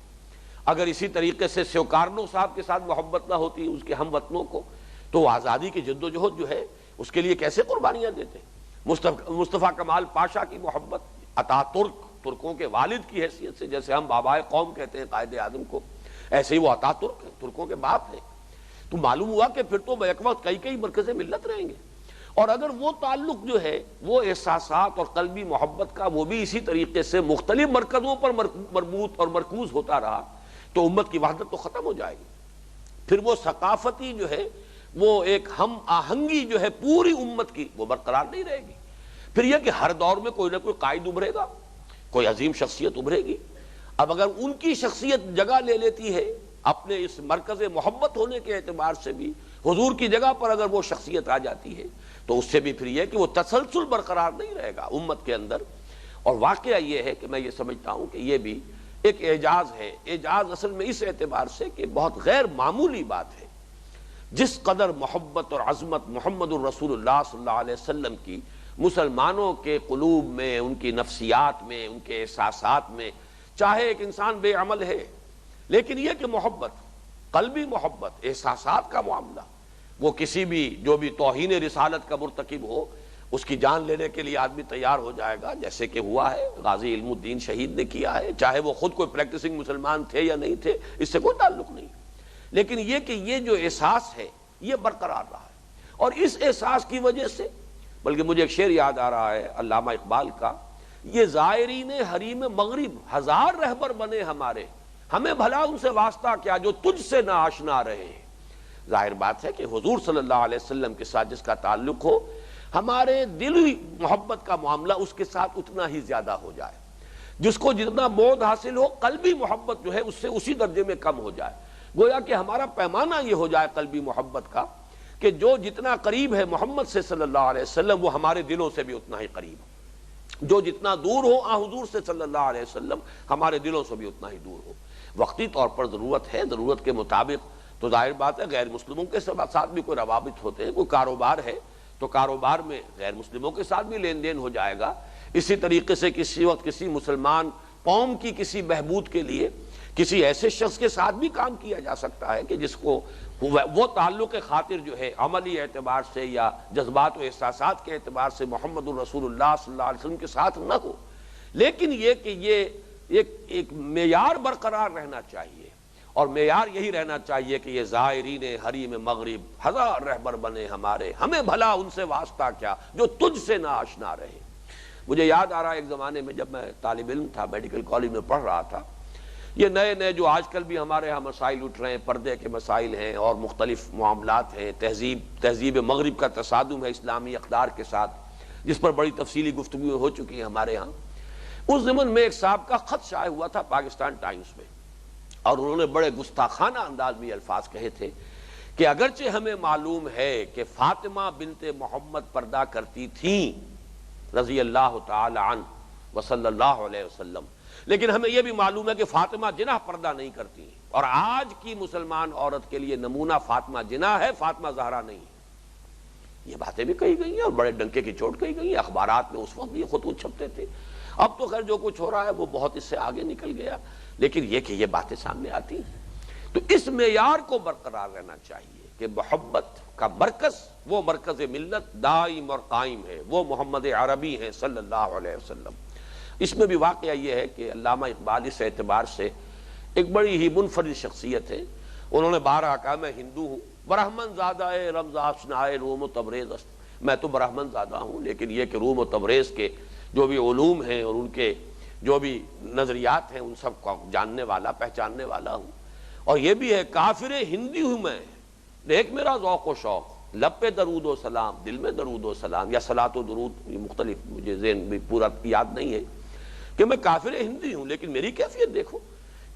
A: اگر اسی طریقے سے سیوکارنو صاحب کے ساتھ محبت نہ ہوتی اس کے ہم وطنوں کو، تو آزادی کی جد و جہد جو ہے اس کے لیے کیسے قربانیاں دیتے؟ مصطفیٰ کمال پاشا کی محبت، اتا ترک ترکوں کے والد کی حیثیت سے، جیسے ہم بابائے قوم کہتے ہیں قائد اعظم کو، ایسے ہی وہ عطا ترک ہیں، ترکوں کے باپ ہیں۔ تو معلوم ہوا کہ پھر تو بیک وقت کئی مرکز ملت رہیں گے، اور اگر وہ تعلق جو ہے وہ احساسات اور قلبی محبت کا وہ بھی اسی طریقے سے مختلف مرکزوں پر مربوط اور مرکوز ہوتا رہا تو امت کی وحدت تو ختم ہو جائے گی۔ پھر وہ ثقافتی جو ہے وہ ایک ہم آہنگی جو ہے پوری امت کی وہ برقرار نہیں رہے گی۔ پھر یہ کہ ہر دور میں کوئی نہ کوئی قائد ابھرے گا، کوئی عظیم شخصیت ابھرے گی۔ اب اگر ان کی شخصیت جگہ لے لیتی ہے اپنے اس مرکز محبت ہونے کے اعتبار سے بھی، حضور کی جگہ پر اگر وہ شخصیت آ جاتی ہے تو اس سے بھی پھر یہ کہ وہ تسلسل برقرار نہیں رہے گا امت کے اندر۔ اور واقعہ یہ ہے کہ میں یہ سمجھتا ہوں کہ یہ بھی ایک اعجاز ہے، اعجاز اصل میں اس اعتبار سے کہ بہت غیر معمولی بات ہے۔ جس قدر محبت اور عظمت محمد الرسول اللہ صلی اللہ علیہ وسلم کی مسلمانوں کے قلوب میں، ان کی نفسیات میں، ان کے احساسات میں، چاہے ایک انسان بے عمل ہے لیکن یہ کہ محبت، قلبی محبت، احساسات کا معاملہ، وہ کسی بھی جو بھی توہین رسالت کا مرتکب ہو اس کی جان لینے کے لیے آدمی تیار ہو جائے گا، جیسے کہ ہوا ہے، غازی علم الدین شہید نے کیا ہے، چاہے وہ خود کوئی پریکٹسنگ مسلمان تھے یا نہیں تھے، اس سے کوئی تعلق نہیں۔ لیکن یہ کہ یہ جو احساس ہے یہ برقرار رہا ہے، اور اس احساس کی وجہ سے، بلکہ مجھے ایک شعر یاد آ رہا ہے علامہ اقبال کا، یہ زائرین حریم مغرب ہزار رہبر بنے ہمارے، ہمیں بھلا ان سے واسطہ کیا جو تجھ سے نہ آشنا رہے۔ ظاہر بات ہے کہ حضور صلی اللہ علیہ وسلم کے ساتھ جس کا تعلق ہو، ہمارے دلی محبت کا معاملہ اس کے ساتھ اتنا ہی زیادہ ہو جائے، جس کو جتنا بعد حاصل ہو قلبی محبت جو ہے اس سے اسی درجے میں کم ہو جائے۔ گویا کہ ہمارا پیمانہ یہ ہو جائے قلبی محبت کا کہ جو جتنا قریب ہے محمد سے صلی اللہ علیہ وسلم وہ ہمارے دلوں سے بھی اتنا ہی قریب ہو، جو جتنا دور ہو حضور سے صلی اللہ علیہ وسلم ہمارے دلوں سے بھی اتنا ہی دور ہو۔ وقتی طور پر ضرورت ہے، ضرورت کے مطابق تو ظاہر بات ہے غیر مسلموں کے ساتھ بھی کوئی روابط ہوتے ہیں، کوئی کاروبار ہے تو کاروبار میں غیر مسلموں کے ساتھ بھی لین دین ہو جائے گا۔ اسی طریقے سے کسی وقت کسی مسلمان قوم کی کسی بہبود کے لیے کسی ایسے شخص کے ساتھ بھی کام کیا جا سکتا ہے کہ جس کو وہ تعلق خاطر جو ہے عملی اعتبار سے یا جذبات و احساسات کے اعتبار سے محمد الرسول اللہ صلی اللہ علیہ وسلم کے ساتھ نہ ہو، لیکن یہ کہ یہ ایک معیار برقرار رہنا چاہیے، اور معیار یہی رہنا چاہیے کہ یہ زائرین حریم مغرب ہزار رہبر بنے ہمارے، ہمیں بھلا ان سے واسطہ کیا جو تجھ سے نہ آشنا رہے۔ مجھے یاد آ رہا ہے ایک زمانے میں جب میں طالب علم تھا، میڈیکل کالج میں پڑھ رہا تھا، یہ نئے جو آج کل بھی ہمارے ہاں مسائل اٹھ رہے ہیں، پردے کے مسائل ہیں اور مختلف معاملات ہیں، تہذیب مغرب کا تصادم ہے اسلامی اقدار کے ساتھ، جس پر بڑی تفصیلی گفتگو ہو چکی ہے ہمارے ہاں۔ اس ضمن میں ایک صاحب کا خط شائع ہوا تھا پاکستان ٹائمز میں، اور انہوں نے بڑے گستاخانہ انداز میں الفاظ کہے تھے کہ اگرچہ ہمیں معلوم ہے کہ فاطمہ بنت محمد پردہ کرتی تھیں رضی اللہ تعالی عنہ وصلی اللہ علیہ وسلم، لیکن ہمیں یہ بھی معلوم ہے کہ فاطمہ جناح پردہ نہیں کرتی، اور آج کی مسلمان عورت کے لیے نمونہ فاطمہ جناح ہے، فاطمہ زہرا نہیں ہے۔ یہ باتیں بھی کہی گئی ہیں اور بڑے ڈنکے کی چوٹ کہی گئی ہیں، اخبارات میں اس وقت بھی خطوط چھپتے تھے۔ اب تو خیر جو کچھ ہو رہا ہے وہ بہت اس سے آگے نکل گیا، لیکن یہ کہ یہ باتیں سامنے آتی ہیں۔ تو اس معیار کو برقرار رہنا چاہیے کہ محبت کا مرکز، وہ مرکز ملت دائم اور قائم ہے، وہ محمد عربی ہیں صلی اللہ علیہ وسلم۔ اس میں بھی واقعہ یہ ہے کہ علامہ اقبال اس اعتبار سے ایک بڑی ہی منفرد شخصیت ہے۔ انہوں نے بارہا کہا میں ہندو ہوں، برہمن زادہ رمز آشنائے روم و تبریز است، میں تو برہمن زادہ ہوں، لیکن یہ کہ روم و تبریز کے جو بھی علوم ہیں اور ان کے جو بھی نظریات ہیں ان سب کو جاننے والا، پہچاننے والا ہوں، اور یہ بھی ہے کافر ہندی ہوں میں، دیکھ میرا ذوق و شوق، لب پہ درود و سلام، دل میں درود و سلام، یا صلاۃ و درود، یہ مختلف مجھے ذہن بھی پورا یاد نہیں ہے کہ میں کافر ہندی ہوں، لیکن میری کیفیت دیکھو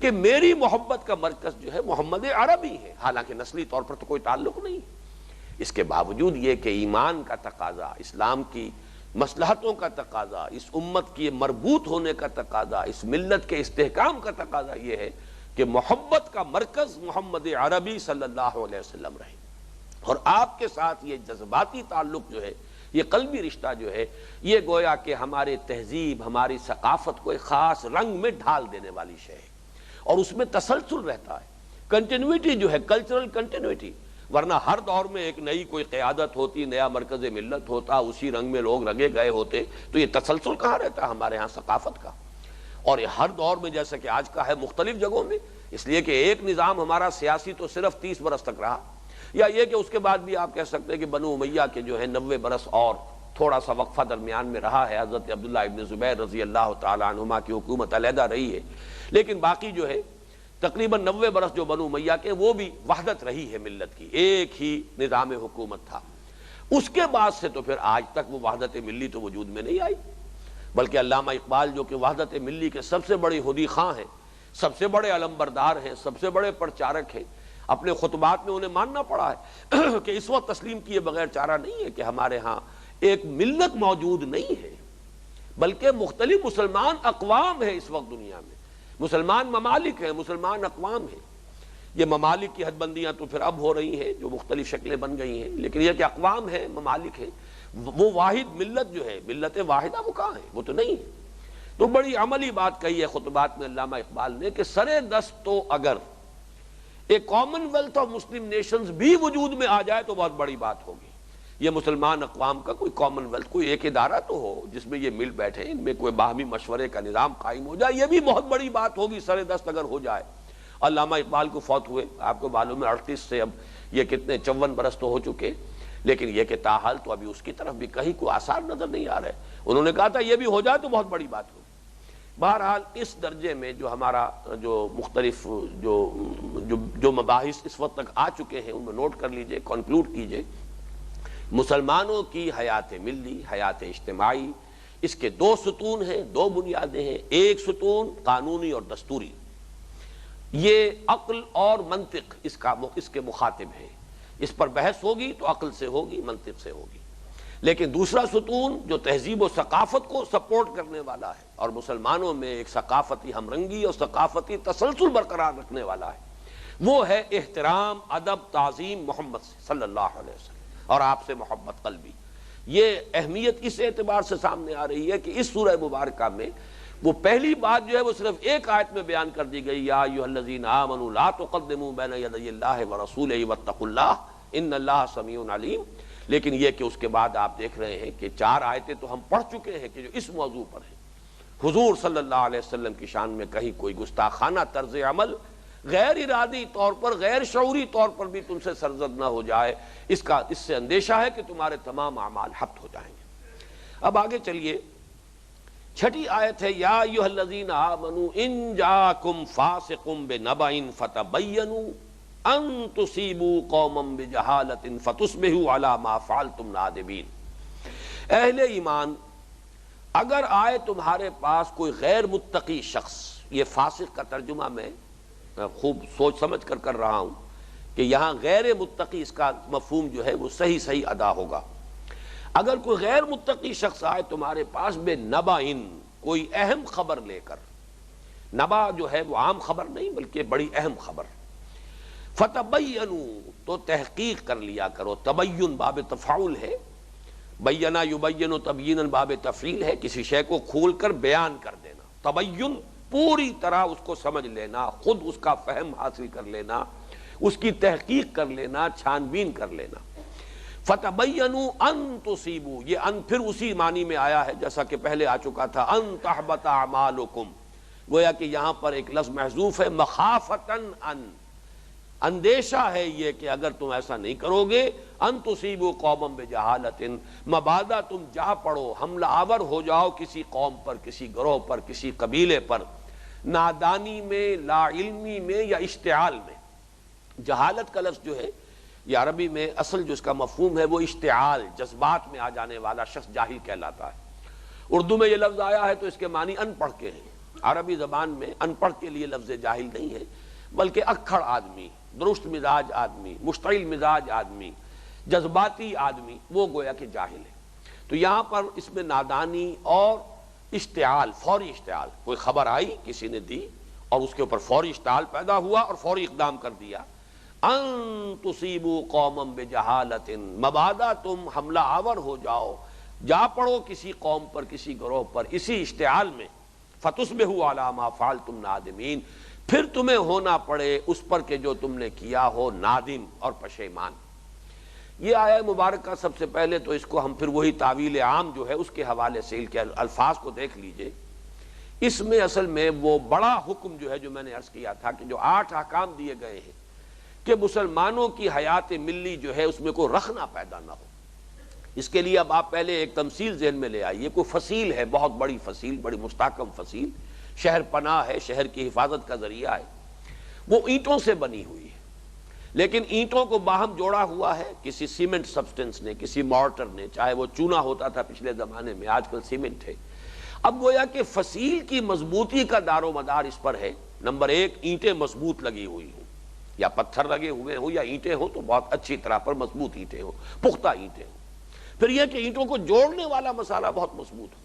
A: کہ میری محبت کا مرکز جو ہے محمد عربی ہے، حالانکہ نسلی طور پر تو کوئی تعلق نہیں۔ اس کے باوجود یہ کہ ایمان کا تقاضا، اسلام کی مصلحتوں کا تقاضا، اس امت کی مربوط ہونے کا تقاضا، اس ملت کے استحکام کا تقاضا یہ ہے کہ محبت کا مرکز محمد عربی صلی اللہ علیہ وسلم رہے، اور آپ کے ساتھ یہ جذباتی تعلق جو ہے، یہ قلبی رشتہ جو ہے، یہ گویا کہ ہمارے تہذیب، ہماری ثقافت کو ایک خاص رنگ میں ڈھال دینے والی شے ہے، اور اس میں تسلسل رہتا ہے، کنٹینیوٹی جو ہے، کلچرل کنٹینیوٹی، ورنہ ہر دور میں ایک نئی کوئی قیادت ہوتی، نیا مرکز ملت ہوتا، اسی رنگ میں لوگ رنگے گئے ہوتے، تو یہ تسلسل کہاں رہتا ہمارے ہاں ثقافت کا۔ اور یہ ہر دور میں جیسا کہ آج کا ہے مختلف جگہوں میں، اس لیے کہ ایک نظام ہمارا سیاسی تو صرف 30 برس تک رہا، یا یہ کہ اس کے بعد بھی آپ کہہ سکتے ہیں کہ بنو امیہ کے جو ہے 90 برس اور تھوڑا سا وقفہ درمیان میں رہا ہے، حضرت عبداللہ ابن زبیر رضی اللہ تعالی عنہما کی حکومت علیحدہ رہی ہے، لیکن باقی جو ہے تقریباً 90 برس جو بنو امیہ کے وہ بھی وحدت رہی ہے ملت کی، ایک ہی نظام حکومت تھا۔ اس کے بعد سے تو پھر آج تک وہ وحدت ملی تو وجود میں نہیں آئی، بلکہ علامہ اقبال جو کہ وحدت ملی کے سب سے بڑے ہدی خواں ہیں، سب سے بڑے علمبردار ہیں، سب سے بڑے پرچارک ہیں، اپنے خطبات میں انہیں ماننا پڑا ہے کہ اس وقت تسلیم کیے بغیر چارہ نہیں ہے کہ ہمارے ہاں ایک ملت موجود نہیں ہے، بلکہ مختلف مسلمان اقوام ہیں اس وقت دنیا میں، مسلمان ممالک ہیں، مسلمان اقوام ہیں۔ یہ ممالک کی حد بندیاں تو پھر اب ہو رہی ہیں جو مختلف شکلیں بن گئی ہیں، لیکن یہ کہ اقوام ہیں، ممالک ہیں، وہ واحد ملت جو ہے، ملت واحدہ وہ کہاں ہے؟ وہ تو نہیں ہے۔ تو بڑی عملی بات کہی ہے خطبات میں علامہ اقبال نے کہ سرے دست تو اگر ایک common wealth of Muslim nations بھی وجود میں آ جائے تو بہت بڑی بات ہوگی۔ یہ مسلمان اقوام کا کوئی کامن ویلتھ، کوئی ایک ادارہ تو ہو جس میں یہ مل بیٹھے، ان میں کوئی باہمی مشورے کا نظام قائم ہو جائے، یہ بھی بہت بڑی بات ہوگی سر دست اگر ہو جائے۔ علامہ اقبال کو فوت ہوئے، آپ کو معلوم ہے 38 سے اب یہ کتنے 54 برس تو ہو چکے، لیکن یہ کہ تاحال تو ابھی اس کی طرف بھی کہیں کوئی آثار نظر نہیں آ رہے۔ انہوں نے کہا تھا یہ بھی ہو جائے تو بہت بڑی بات ہوگی۔ بہرحال اس درجے میں جو ہمارا جو مختلف جو مباحث اس وقت تک آ چکے ہیں ان میں نوٹ کر لیجئے، کنکلوڈ کیجئے۔ مسلمانوں کی حیات ملی، حیات اجتماعی، اس کے دو ستون ہیں، دو بنیادیں ہیں۔ ایک ستون قانونی اور دستوری، یہ عقل اور منطق اس کے مخاطب ہیں، اس پر بحث ہوگی تو عقل سے ہوگی، منطق سے ہوگی۔ لیکن دوسرا ستون جو تہذیب و ثقافت کو سپورٹ کرنے والا ہے اور مسلمانوں میں ایک ثقافتی ہمرنگی اور ثقافتی تسلسل برقرار رکھنے والا ہے، وہ ہے احترام، ادب، تعظیم محمد صلی اللہ علیہ وسلم اور آپ سے محبت قلبی۔ یہ اہمیت اس اعتبار سے سامنے آ رہی ہے کہ اس سورہ مبارکہ میں وہ پہلی بات جو ہے وہ صرف ایک آیت میں بیان کر دی گئی، یا ایھا الذین آمنوا لا تقدموا بین یدی اللہ ورسولہ واتقوا اللہ ان اللہ سمیع علیم۔ لیکن یہ کہ اس کے بعد آپ دیکھ رہے ہیں کہ 4 آیتیں تو ہم پڑھ چکے ہیں کہ جو اس موضوع پر ہیں، حضور صلی اللہ علیہ وسلم کی شان میں کہیں کوئی گستاخانہ طرز عمل غیر ارادی طور پر، غیر شعوری طور پر بھی تم سے سرزد نہ ہو جائے، اس سے اندیشہ ہے کہ تمہارے تمام اعمال حبط ہو جائیں گے۔ اب آگے چلیے، 6 آیت ہے، یا ایھا الذین آمنوا ان جاءکم فاسق بنبأ فتبینوا ان تصیبوا قوما بجہالۃ فتصبحوا علی ما فعلتم نادمین۔ اہل ایمان، اگر آئے تمہارے پاس کوئی غیر متقی شخص، یہ فاسق کا ترجمہ میں خوب سوچ سمجھ کر رہا ہوں کہ یہاں غیر متقی اس کا مفہوم جو ہے وہ صحیح ادا ہوگا۔ اگر کوئی غیر متقی شخص آئے تمہارے پاس بے نبأ، کوئی اہم خبر لے کر، نبا جو ہے وہ عام خبر نہیں بلکہ بڑی اہم خبر، فتبینوا، تو تحقیق کر لیا کرو۔ تبین باب تفاعل ہے، بینا یبین تبیینا باب تفعیل ہے، کسی شے کو کھول کر بیان کر دینا۔ تبین پوری طرح اس کو سمجھ لینا، خود اس کا فہم حاصل کر لینا، اس کی تحقیق کر لینا، چھان بین کر لینا۔ فتبینوا ان تصیبوا، یہ ان پھر اسی معنی میں آیا ہے جیسا کہ پہلے آ چکا تھا، ان تحبط اعمالکم، گویا کہ یہاں پر ایک لفظ محذوف ہے، مخافتن ان، اندیشہ ہے یہ کہ اگر تم ایسا نہیں کرو گے، ان تصیبوا قوما بجہالۃ، مبادا تم جا پڑو، حملہ آور ہو جاؤ کسی قوم پر، کسی گروہ پر، کسی قبیلے پر، نادانی میں، لا علمی میں یا اشتعال میں۔ جہالت کا لفظ جو ہے یہ عربی میں اصل جو اس کا مفہوم ہے وہ اشتعال، جذبات میں آ جانے والا شخص جاہل کہلاتا ہے۔ اردو میں یہ لفظ آیا ہے تو اس کے معنی ان پڑھ کے ہیں، عربی زبان میں ان پڑھ کے لیے لفظ جاہل نہیں ہے بلکہ اکھڑ آدمی، درست مزاج آدمی، مشتعل مزاج آدمی، جذباتی آدمی، وہ گویا کہ جاہل ہے۔ تو یہاں پر اس میں نادانی اور اشتعال، فوری اشتعال، کوئی خبر آئی کسی نے دی اور اس کے اوپر فوری اشتعال پیدا ہوا اور فوری اقدام کر دیا۔ ان تصیبوا قوما بجہالۃ، مبادا تم حملہ آور ہو جاؤ، جا پڑو کسی قوم پر، کسی گروہ پر، اسی اشتعال میں، فتصبحوا علی ما فعلتم نادمین، پھر تمہیں ہونا پڑے اس پر کہ جو تم نے کیا ہو نادم اور پشیمان۔ یہ آیہ مبارکہ سب سے پہلے تو اس کو ہم پھر وہی تعویل عام جو ہے اس کے حوالے سے ان کے الفاظ کو دیکھ لیجئے۔ اس میں اصل میں وہ بڑا حکم جو ہے جو میں نے عرض کیا تھا کہ جو 8 احکام دیے گئے ہیں کہ مسلمانوں کی حیات ملی جو ہے اس میں کوئی رخنا پیدا نہ ہو. اس کے لیے اب آپ پہلے ایک تمثیل ذہن میں لے آئیے. کوئی فصیل ہے، بہت بڑی فصیل، بڑی مستحکم فصیل، شہر پناہ ہے، شہر کی حفاظت کا ذریعہ ہے، وہ اینٹوں سے بنی ہوئی ہے، لیکن اینٹوں کو باہم جوڑا ہوا ہے کسی سیمنٹ سبسٹنس نے، کسی مارٹر نے، چاہے وہ چونا ہوتا تھا پچھلے زمانے میں، آج کل سیمنٹ ہے. اب گویا کہ فصیل کی مضبوطی کا دار و مدار اس پر ہے نمبر 1 اینٹیں مضبوط لگی ہوئی ہوں، یا پتھر لگے ہوئے ہوں یا اینٹیں ہوں تو بہت اچھی طرح پر مضبوط اینٹیں ہوں، پختہ اینٹیں ہوں. پھر یہ کہ اینٹوں کو جوڑنے والا مسالہ بہت مضبوط ہو.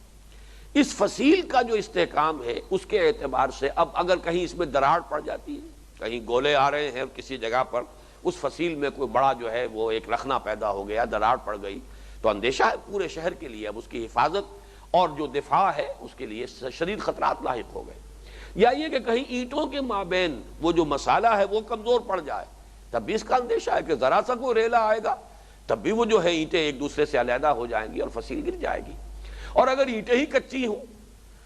A: اس فصیل کا جو استحکام ہے اس کے اعتبار سے اب اگر کہیں اس میں دراڑ پڑ جاتی ہے، کہیں گولے آ رہے ہیں کسی جگہ پر، اس فصیل میں کوئی بڑا جو ہے وہ ایک رخنا پیدا ہو گیا، دراڑ پڑ گئی، تو اندیشہ ہے پورے شہر کے لیے. اب اس کی حفاظت اور جو دفاع ہے اس کے لیے شدید خطرات لاحق ہو گئے. یا یہ کہ کہیں اینٹوں کے مابین وہ جو مسالہ ہے وہ کمزور پڑ جائے، تب بھی اس کا اندیشہ ہے کہ ذرا سا کوئی ریلا آئے گا تب بھی وہ جو ہے اینٹیں ایک دوسرے سے علیحدہ ہو جائیں گی اور فصیل گر جائے گی. اور اگر اینٹیں ہی کچی ہوں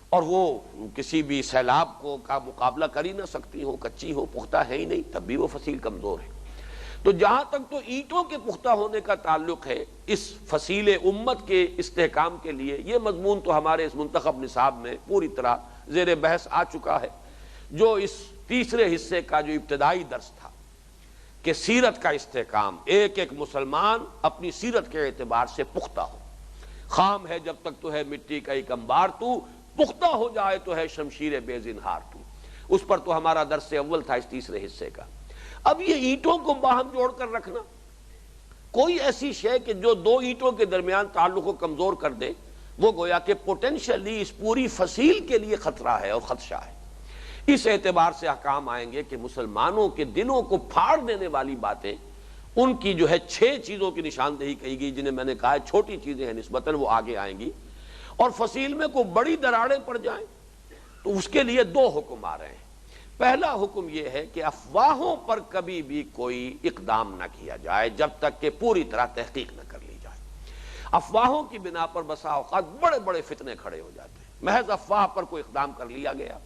A: اور وہ کسی بھی سیلاب کو کا مقابلہ کر ہی نہ سکتی ہوں، کچی ہو، پختہ ہے ہی نہیں، تب بھی وہ فصیل کمزور ہے. تو جہاں تک تو اینٹوں کے پختہ ہونے کا تعلق ہے اس فصیل امت کے استحکام کے لیے، یہ مضمون تو ہمارے اس منتخب نصاب میں پوری طرح زیر بحث آ چکا ہے، جو اس تیسرے حصے کا جو ابتدائی درس تھا کہ سیرت کا استحکام، ایک ایک مسلمان اپنی سیرت کے اعتبار سے پختہ ہو. خام ہے جب تک تو ہے مٹی کا ایک انبار تو، پختہ ہو جائے تو ہے شمشیر بے زنہار تو. اس پر تو ہمارا درس اول تھا اس تیسرے حصے کا. اب یہ اینٹوں کو باہم جوڑ کر رکھنا، کوئی ایسی شے کہ جو 2 اینٹوں کے درمیان تعلق کو کمزور کر دے، وہ گویا کہ پوٹینشلی اس پوری فصیل کے لیے خطرہ ہے اور خدشہ ہے. اس اعتبار سے احکام آئیں گے کہ مسلمانوں کے دلوں کو پھاڑ دینے والی باتیں، ان کی جو ہے 6 چیزوں کی نشاندہی کہی گئی، جنہیں میں نے کہا ہے چھوٹی چیزیں ہیں نسبتاً، وہ آگے آئیں گی. اور فصیل میں کوئی بڑی دراڑیں پڑ جائیں تو اس کے لیے 2 حکم آ رہے ہیں. پہلا حکم یہ ہے کہ افواہوں پر کبھی بھی کوئی اقدام نہ کیا جائے جب تک کہ پوری طرح تحقیق نہ کر لی جائے. افواہوں کی بنا پر بسا اوقات بڑے بڑے فتنے کھڑے ہو جاتے ہیں. محض افواہ پر کوئی اقدام کر لیا گیا،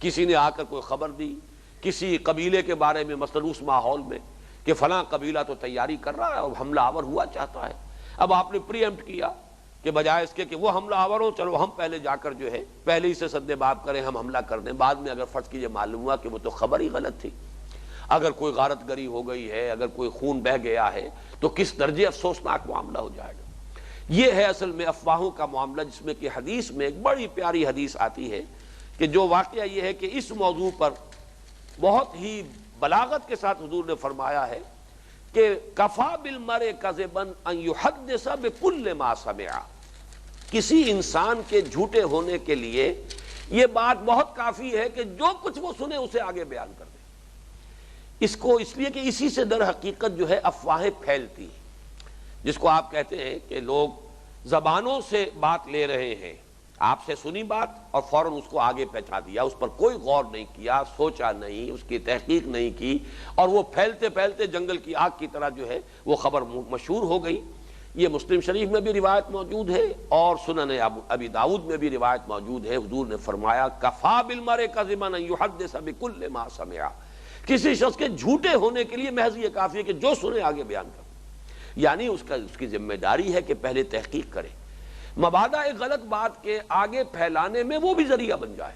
A: کسی نے آ کر کوئی خبر دی کسی قبیلے کے بارے میں مصروف ماحول میں کہ فلاں قبیلہ تو تیاری کر رہا ہے اور حملہ آور ہوا چاہتا ہے. اب آپ نے پری ایمپٹ کیا کہ بجائے اس کے کہ وہ حملہ آور ہو، چلو ہم پہلے جا کر جو ہے پہلے ہی سے سد باب کریں، ہم حملہ کر دیں. بعد میں اگر فرض کیجئے معلوم ہوا کہ وہ تو خبر ہی غلط تھی، اگر کوئی غارت گری ہو گئی ہے، اگر کوئی خون بہہ گیا ہے، تو کس درجے افسوسناک معاملہ ہو جائے گا. یہ ہے اصل میں افواہوں کا معاملہ، جس میں کہ حدیث میں ایک بڑی پیاری حدیث آتی ہے کہ جو واقعہ یہ ہے کہ اس موضوع پر بہت ہی بلاغت کے ساتھ حضور نے فرمایا ہے کہ کفا بالمرء کذبا ان یحدث بکل ما سمع. کسی انسان کے جھوٹے ہونے کے لیے یہ بات بہت کافی ہے کہ جو کچھ وہ سنے اسے آگے بیان کر دے. اس کو اس لیے کہ اسی سے در حقیقت جو ہے افواہیں پھیلتی ہیں، جس کو آپ کہتے ہیں کہ لوگ زبانوں سے بات لے رہے ہیں، آپ سے سنی بات اور فوراً اس کو آگے پہنچا دیا، اس پر کوئی غور نہیں کیا، سوچا نہیں، اس کی تحقیق نہیں کی، اور وہ پھیلتے پھیلتے جنگل کی آگ کی طرح جو ہے وہ خبر مشہور ہو گئی. یہ مسلم شریف میں بھی روایت موجود ہے اور سنن ابی داؤد میں بھی روایت موجود ہے. حضور نے فرمایا کفا بالمرء کذبا ان یحدث بکل ما سمع. کسی شخص کے جھوٹے ہونے کے لیے محض یہ کافی ہے کہ جو سنے آگے بیان کر، یعنی اس کی ذمہ داری ہے کہ پہلے تحقیق کرے، مبادا ایک غلط بات کے آگے پھیلانے میں وہ بھی ذریعہ بن جائے.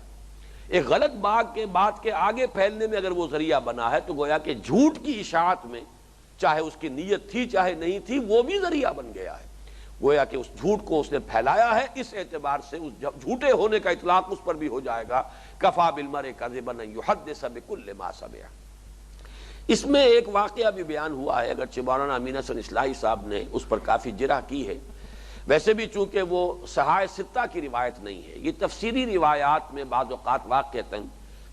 A: ایک غلط بات کے آگے پھیلنے میں اگر وہ ذریعہ بنا ہے تو گویا کہ جھوٹ کی اشاعت میں چاہے اس کی نیت تھی چاہے نہیں تھی وہ بھی ذریعہ بن گیا ہے. گویا کہ اس جھوٹ کو اس نے پھیلایا ہے، اس اعتبار سے اس جھوٹے ہونے کا اطلاق اس پر بھی ہو جائے گا. کفا بالمرء کذبا ان یحدث بکل ما سمع. اس میں ایک واقعہ بھی بیان ہوا ہے، اگرچہ مولانا امین حسن اصلاحی صاحب نے اس پر کافی جرح کی ہے، ویسے بھی چونکہ وہ صحاح ستہ کی روایت نہیں ہے، یہ تفسیری روایات میں بعض اوقات واقعتاً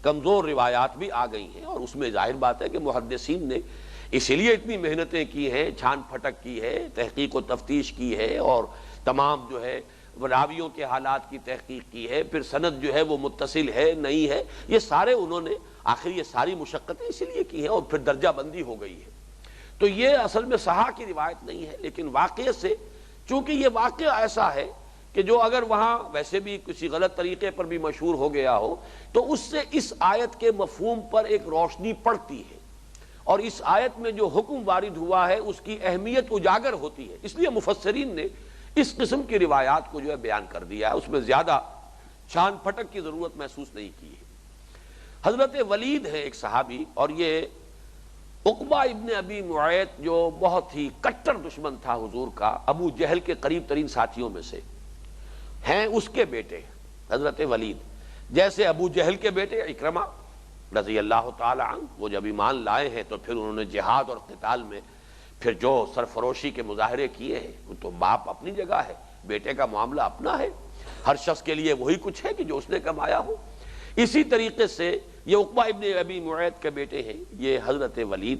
A: کمزور روایات بھی آ گئی ہیں، اور اس میں ظاہر بات ہے کہ محدثین نے اسی لیے اتنی محنتیں کی ہیں، چھان پھٹک کی ہے، تحقیق و تفتیش کی ہے، اور تمام جو ہے راویوں کے حالات کی تحقیق کی ہے، پھر سند جو ہے وہ متصل ہے نہیں ہے، یہ سارے انہوں نے آخر یہ ساری مشقتیں اسی لیے کی ہیں، اور پھر درجہ بندی ہو گئی ہے. تو یہ اصل میں صحاح کی روایت نہیں ہے، لیکن واقعے سے چونکہ یہ واقعہ ایسا ہے کہ جو اگر وہاں ویسے بھی کسی غلط طریقے پر بھی مشہور ہو گیا ہو تو اس سے اس آیت کے مفہوم پر ایک روشنی پڑتی ہے، اور اس آیت میں جو حکم وارد ہوا ہے اس کی اہمیت اجاگر ہوتی ہے۔ اس لیے مفسرین نے اس قسم کی روایات کو جو ہے بیان کر دیا ہے، اس میں زیادہ چھان پھٹک کی ضرورت محسوس نہیں کی ہے۔ حضرت ولید ہے ایک صحابی، اور یہ عقبہ ابن ابی معیط جو بہت ہی کٹر دشمن تھا حضور کا، ابو جہل کے قریب ترین ساتھیوں میں سے ہیں، اس کے بیٹے حضرت ولید۔ جیسے ابو جہل کے بیٹے اکرمہ رضی اللہ تعالی عنہ، وہ جب ایمان لائے ہیں تو پھر انہوں نے جہاد اور قتال میں پھر جو سرفروشی کے مظاہرے کیے ہیں، وہ تو باپ اپنی جگہ ہے، بیٹے کا معاملہ اپنا ہے، ہر شخص کے لیے وہی کچھ ہے کہ جو اس نے کمایا ہو۔ اسی طریقے سے یہ عقبہ ابن ابی معیط کے بیٹے ہیں، یہ حضرت ولید،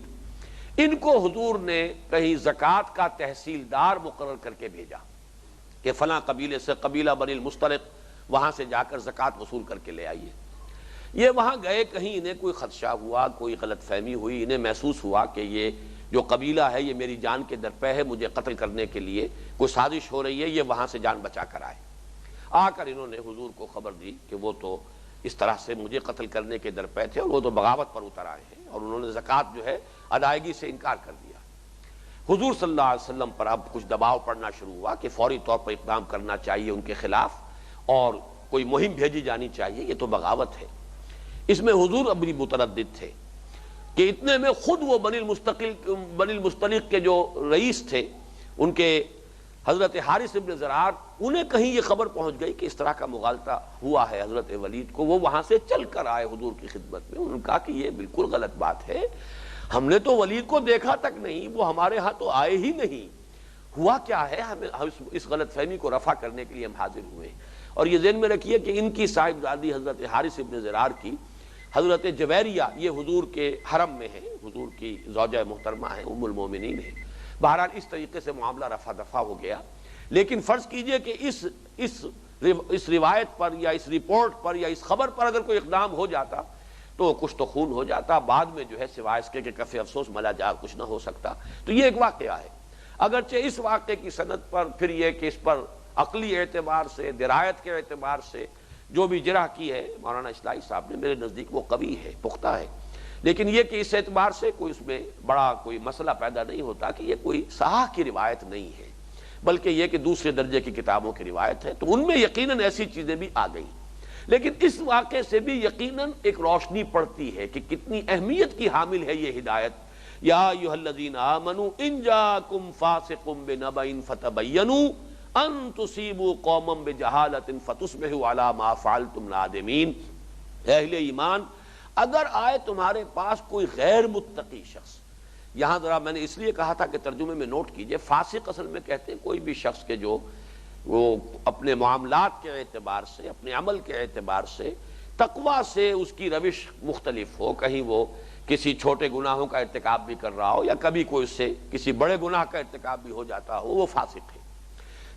A: ان کو حضور نے کہیں زکوٰۃ کا تحصیلدار مقرر کر کے بھیجا کہ فلاں قبیلے سے قبیلہ بنی المستلق، وہاں سے جا کر زکوٰۃ وصول کر کے لے آئیے۔ یہ وہاں گئے، کہیں انہیں کوئی خدشہ ہوا، کوئی غلط فہمی ہوئی، انہیں محسوس ہوا کہ یہ جو قبیلہ ہے یہ میری جان کے درپے ہے، مجھے قتل کرنے کے لیے کوئی سازش ہو رہی ہے، یہ وہاں سے جان بچا کر آئے۔ آ کر انہوں نے حضور کو خبر دی کہ وہ تو اس طرح سے مجھے قتل کرنے کے درپے تھے، اور وہ تو بغاوت پر اتر آئے ہیں، اور انہوں نے زکوٰۃ جو ہے ادائیگی سے انکار کر دیا۔ حضور صلی اللہ علیہ وسلم پر اب کچھ دباؤ پڑنا شروع ہوا کہ فوری طور پر اقدام کرنا چاہیے ان کے خلاف، اور کوئی مہم بھیجی جانی چاہیے، یہ تو بغاوت ہے۔ اس میں حضور ابھی متردد تھے کہ اتنے میں خود وہ بنی المستلق کے جو رئیس تھے، ان کے حضرت حارث ابن زرار، انہیں کہیں یہ خبر پہنچ گئی کہ اس طرح کا مغالطہ ہوا ہے حضرت ولید کو۔ وہ وہاں سے چل کر آئے حضور کی خدمت میں، انہوں نے کہا کہ یہ بالکل غلط بات ہے، ہم نے تو ولید کو دیکھا تک نہیں، وہ ہمارے ہاں تو آئے ہی نہیں، ہوا کیا ہے؟ ہمیں اس غلط فہمی کو رفع کرنے کے لیے ہم حاضر ہوئے۔ اور یہ ذہن میں رکھیے کہ ان کی صاحبزادی حضرت حارث ابن زرار کی حضرت جویریہ، یہ حضور کے حرم میں ہے، حضور کی زوجہ محترمہ ہے، ام المومنین ہے۔ بہرحال اس طریقے سے معاملہ رفع دفع ہو گیا۔ لیکن فرض کیجئے کہ اس روایت پر یا اس رپورٹ پر یا اس خبر پر اگر کوئی اقدام ہو جاتا تو کچھ تو خون ہو جاتا، بعد میں جو ہے سوائے اس کے کہ کف افسوس ملا جا کچھ نہ ہو سکتا۔ تو یہ ایک واقعہ ہے۔ اگرچہ اس واقعے کی سند پر پھر یہ کہ اس پر عقلی اعتبار سے، درایت کے اعتبار سے جو بھی جرح کی ہے مولانا اصلاحی صاحب نے، میرے نزدیک وہ قوی ہے، پختہ ہے، لیکن یہ کہ اس اعتبار سے کوئی اس میں بڑا کوئی مسئلہ پیدا نہیں ہوتا کہ یہ کوئی صحاح کی روایت نہیں ہے، بلکہ یہ کہ دوسرے درجے کی کتابوں کی روایت ہے، تو ان میں یقیناً ایسی چیزیں بھی آ گئیں۔ لیکن اس واقعے سے بھی یقیناً ایک روشنی پڑتی ہے کہ کتنی اہمیت کی حامل ہے یہ ہدایت۔ یا ایھا الذین آمنوا ان جاءکم فاسق بنبأ فتبینوا ان تصیبوا قوما بجہالۃ فتصبحوا علی ما فعلتم نادمین۔ اہل ایمان، اگر آئے تمہارے پاس کوئی غیر متقی شخص، یہاں ذرا میں نے اس لیے کہا تھا کہ ترجمے میں نوٹ کیجئے، فاسق اصل میں کہتے ہیں کوئی بھی شخص کے جو وہ اپنے معاملات کے اعتبار سے، اپنے عمل کے اعتبار سے، تقویٰ سے اس کی روش مختلف ہو، کہیں وہ کسی چھوٹے گناہوں کا ارتکاب بھی کر رہا ہو یا کبھی کوئی اس سے کسی بڑے گناہ کا ارتکاب بھی ہو جاتا ہو، وہ فاسق ہے۔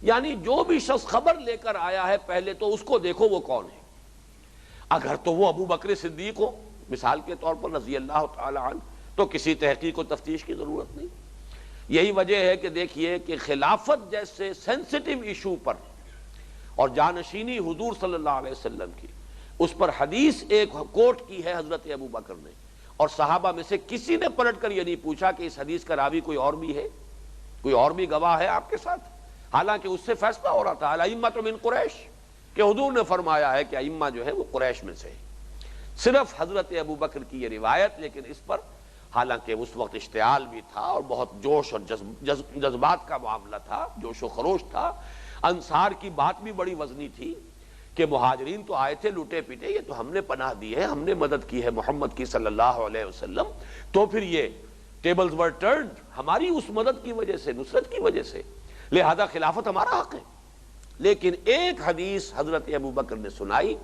A: یعنی جو بھی شخص خبر لے کر آیا ہے پہلے تو اس کو دیکھو وہ کون ہے۔ اگر تو وہ ابو بکر صدیق ہو مثال کے طور پر رضی اللہ تعالی عنہ، تو کسی تحقیق و تفتیش کی ضرورت نہیں۔ یہی وجہ ہے کہ دیکھیے کہ خلافت جیسے سینسٹیو ایشو پر اور جانشینی حضور صلی اللہ علیہ وسلم کی، اس پر حدیث ایک کوٹ کی ہے حضرت ابو بکر نے، اور صحابہ میں سے کسی نے پلٹ کر یہ نہیں پوچھا کہ اس حدیث کا راوی کوئی اور بھی ہے، کوئی اور بھی گواہ ہے آپ کے ساتھ، حالانکہ اس سے فیصلہ ہو رہا تھا الائمۃ من قریش، کہ حضور نے فرمایا ہے کہ ائمہ جو ہے وہ قریش میں سے، صرف حضرت ابو بکر کی یہ روایت، لیکن اس پر حالانکہ اس وقت اشتعال بھی تھا اور بہت جوش اور جذبات کا معاملہ تھا، جوش و خروش تھا، انصار کی بات بھی بڑی وزنی تھی کہ مہاجرین تو آئے تھے لوٹے پیٹے، یہ تو ہم نے پناہ دی ہے، ہم نے مدد کی ہے محمد کی صلی اللہ علیہ وسلم، تو پھر یہ ٹیبلز ور ٹرنڈ ہماری اس مدد کی وجہ سے، نصرت کی وجہ سے، لہذا خلافت ہمارا حق ہے۔ لیکن ایک حدیث حضرت ابو بکر نے سنائی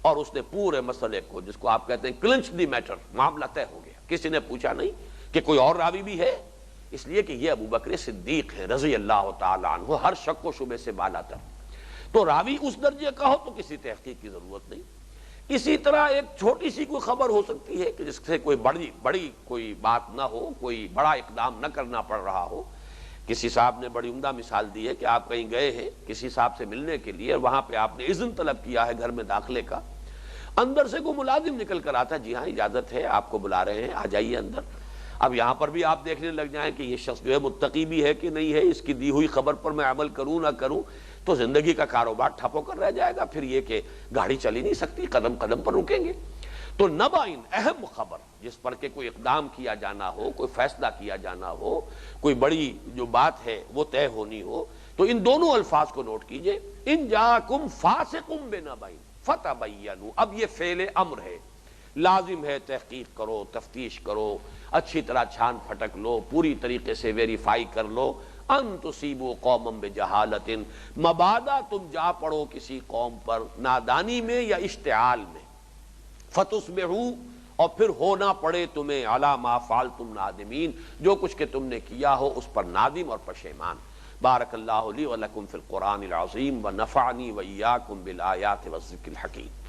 A: اور اس نے پورے مسئلے کو، جس کو آپ کہتے ہیں کلنچ دی میٹر، معاملہ طے ہو گیا، کسی نے پوچھا نہیں کہ کوئی اور راوی بھی ہے، اس لیے کہ یہ ابو بکر صدیق ہے رضی اللہ تعالی عنہ، ہر شک و شبہ سے بالا تر، تو راوی اس درجے کا ہو تو کسی تحقیق کی ضرورت نہیں۔ اسی طرح ایک چھوٹی سی کوئی خبر ہو سکتی ہے کہ جس سے کوئی بڑی کوئی بات نہ ہو، کوئی بڑا اقدام نہ کرنا پڑ رہا ہو، کسی صاحب نے بڑی عمدہ مثال دی ہے کہ آپ کہیں گئے ہیں کسی صاحب سے ملنے کے لیے اور وہاں پہ آپ نے اذن طلب کیا ہے گھر میں داخلے کا، اندر سے کوئی ملازم نکل کر آتا ہے، جی ہاں اجازت ہے، آپ کو بلا رہے ہیں، آ جائیے اندر۔ اب یہاں پر بھی آپ دیکھنے لگ جائیں کہ یہ شخص جو ہے متقی بھی ہے کہ نہیں ہے، اس کی دی ہوئی خبر پر میں عمل کروں نہ کروں تو زندگی کا کاروبار ٹھپ ہو کر رہ جائے گا، پھر یہ کہ گاڑی چلی نہیں سکتی، قدم قدم پر رکیں گے۔ تو نبائن اہم خبر جس پر کہ کوئی اقدام کیا جانا ہو، کوئی فیصلہ کیا جانا ہو، کوئی بڑی جو بات ہے وہ طے ہونی ہو، تو ان دونوں الفاظ کو نوٹ کیجئے، ان جاکم فاسقم بنبائن فتبینوا۔ اب یہ فعل امر ہے، لازم ہے تحقیق کرو، تفتیش کرو، اچھی طرح چھان پھٹک لو، پوری طریقے سے ویریفائی کر لو، ان تصیبوا قوما بجہالۃ، مبادا تم جا پڑو کسی قوم پر نادانی میں یا اشتعال میں، فتصبحوا، اور پھر ہونا پڑے تمہیں علی ما فعلتم نادمین، جو کچھ کہ تم نے کیا ہو اس پر نادم اور پشیمان۔ بارک اللہ لی ولکم فی القرآن العظیم ونفعنی وإیاکم بالآیات والذکر الحکیم۔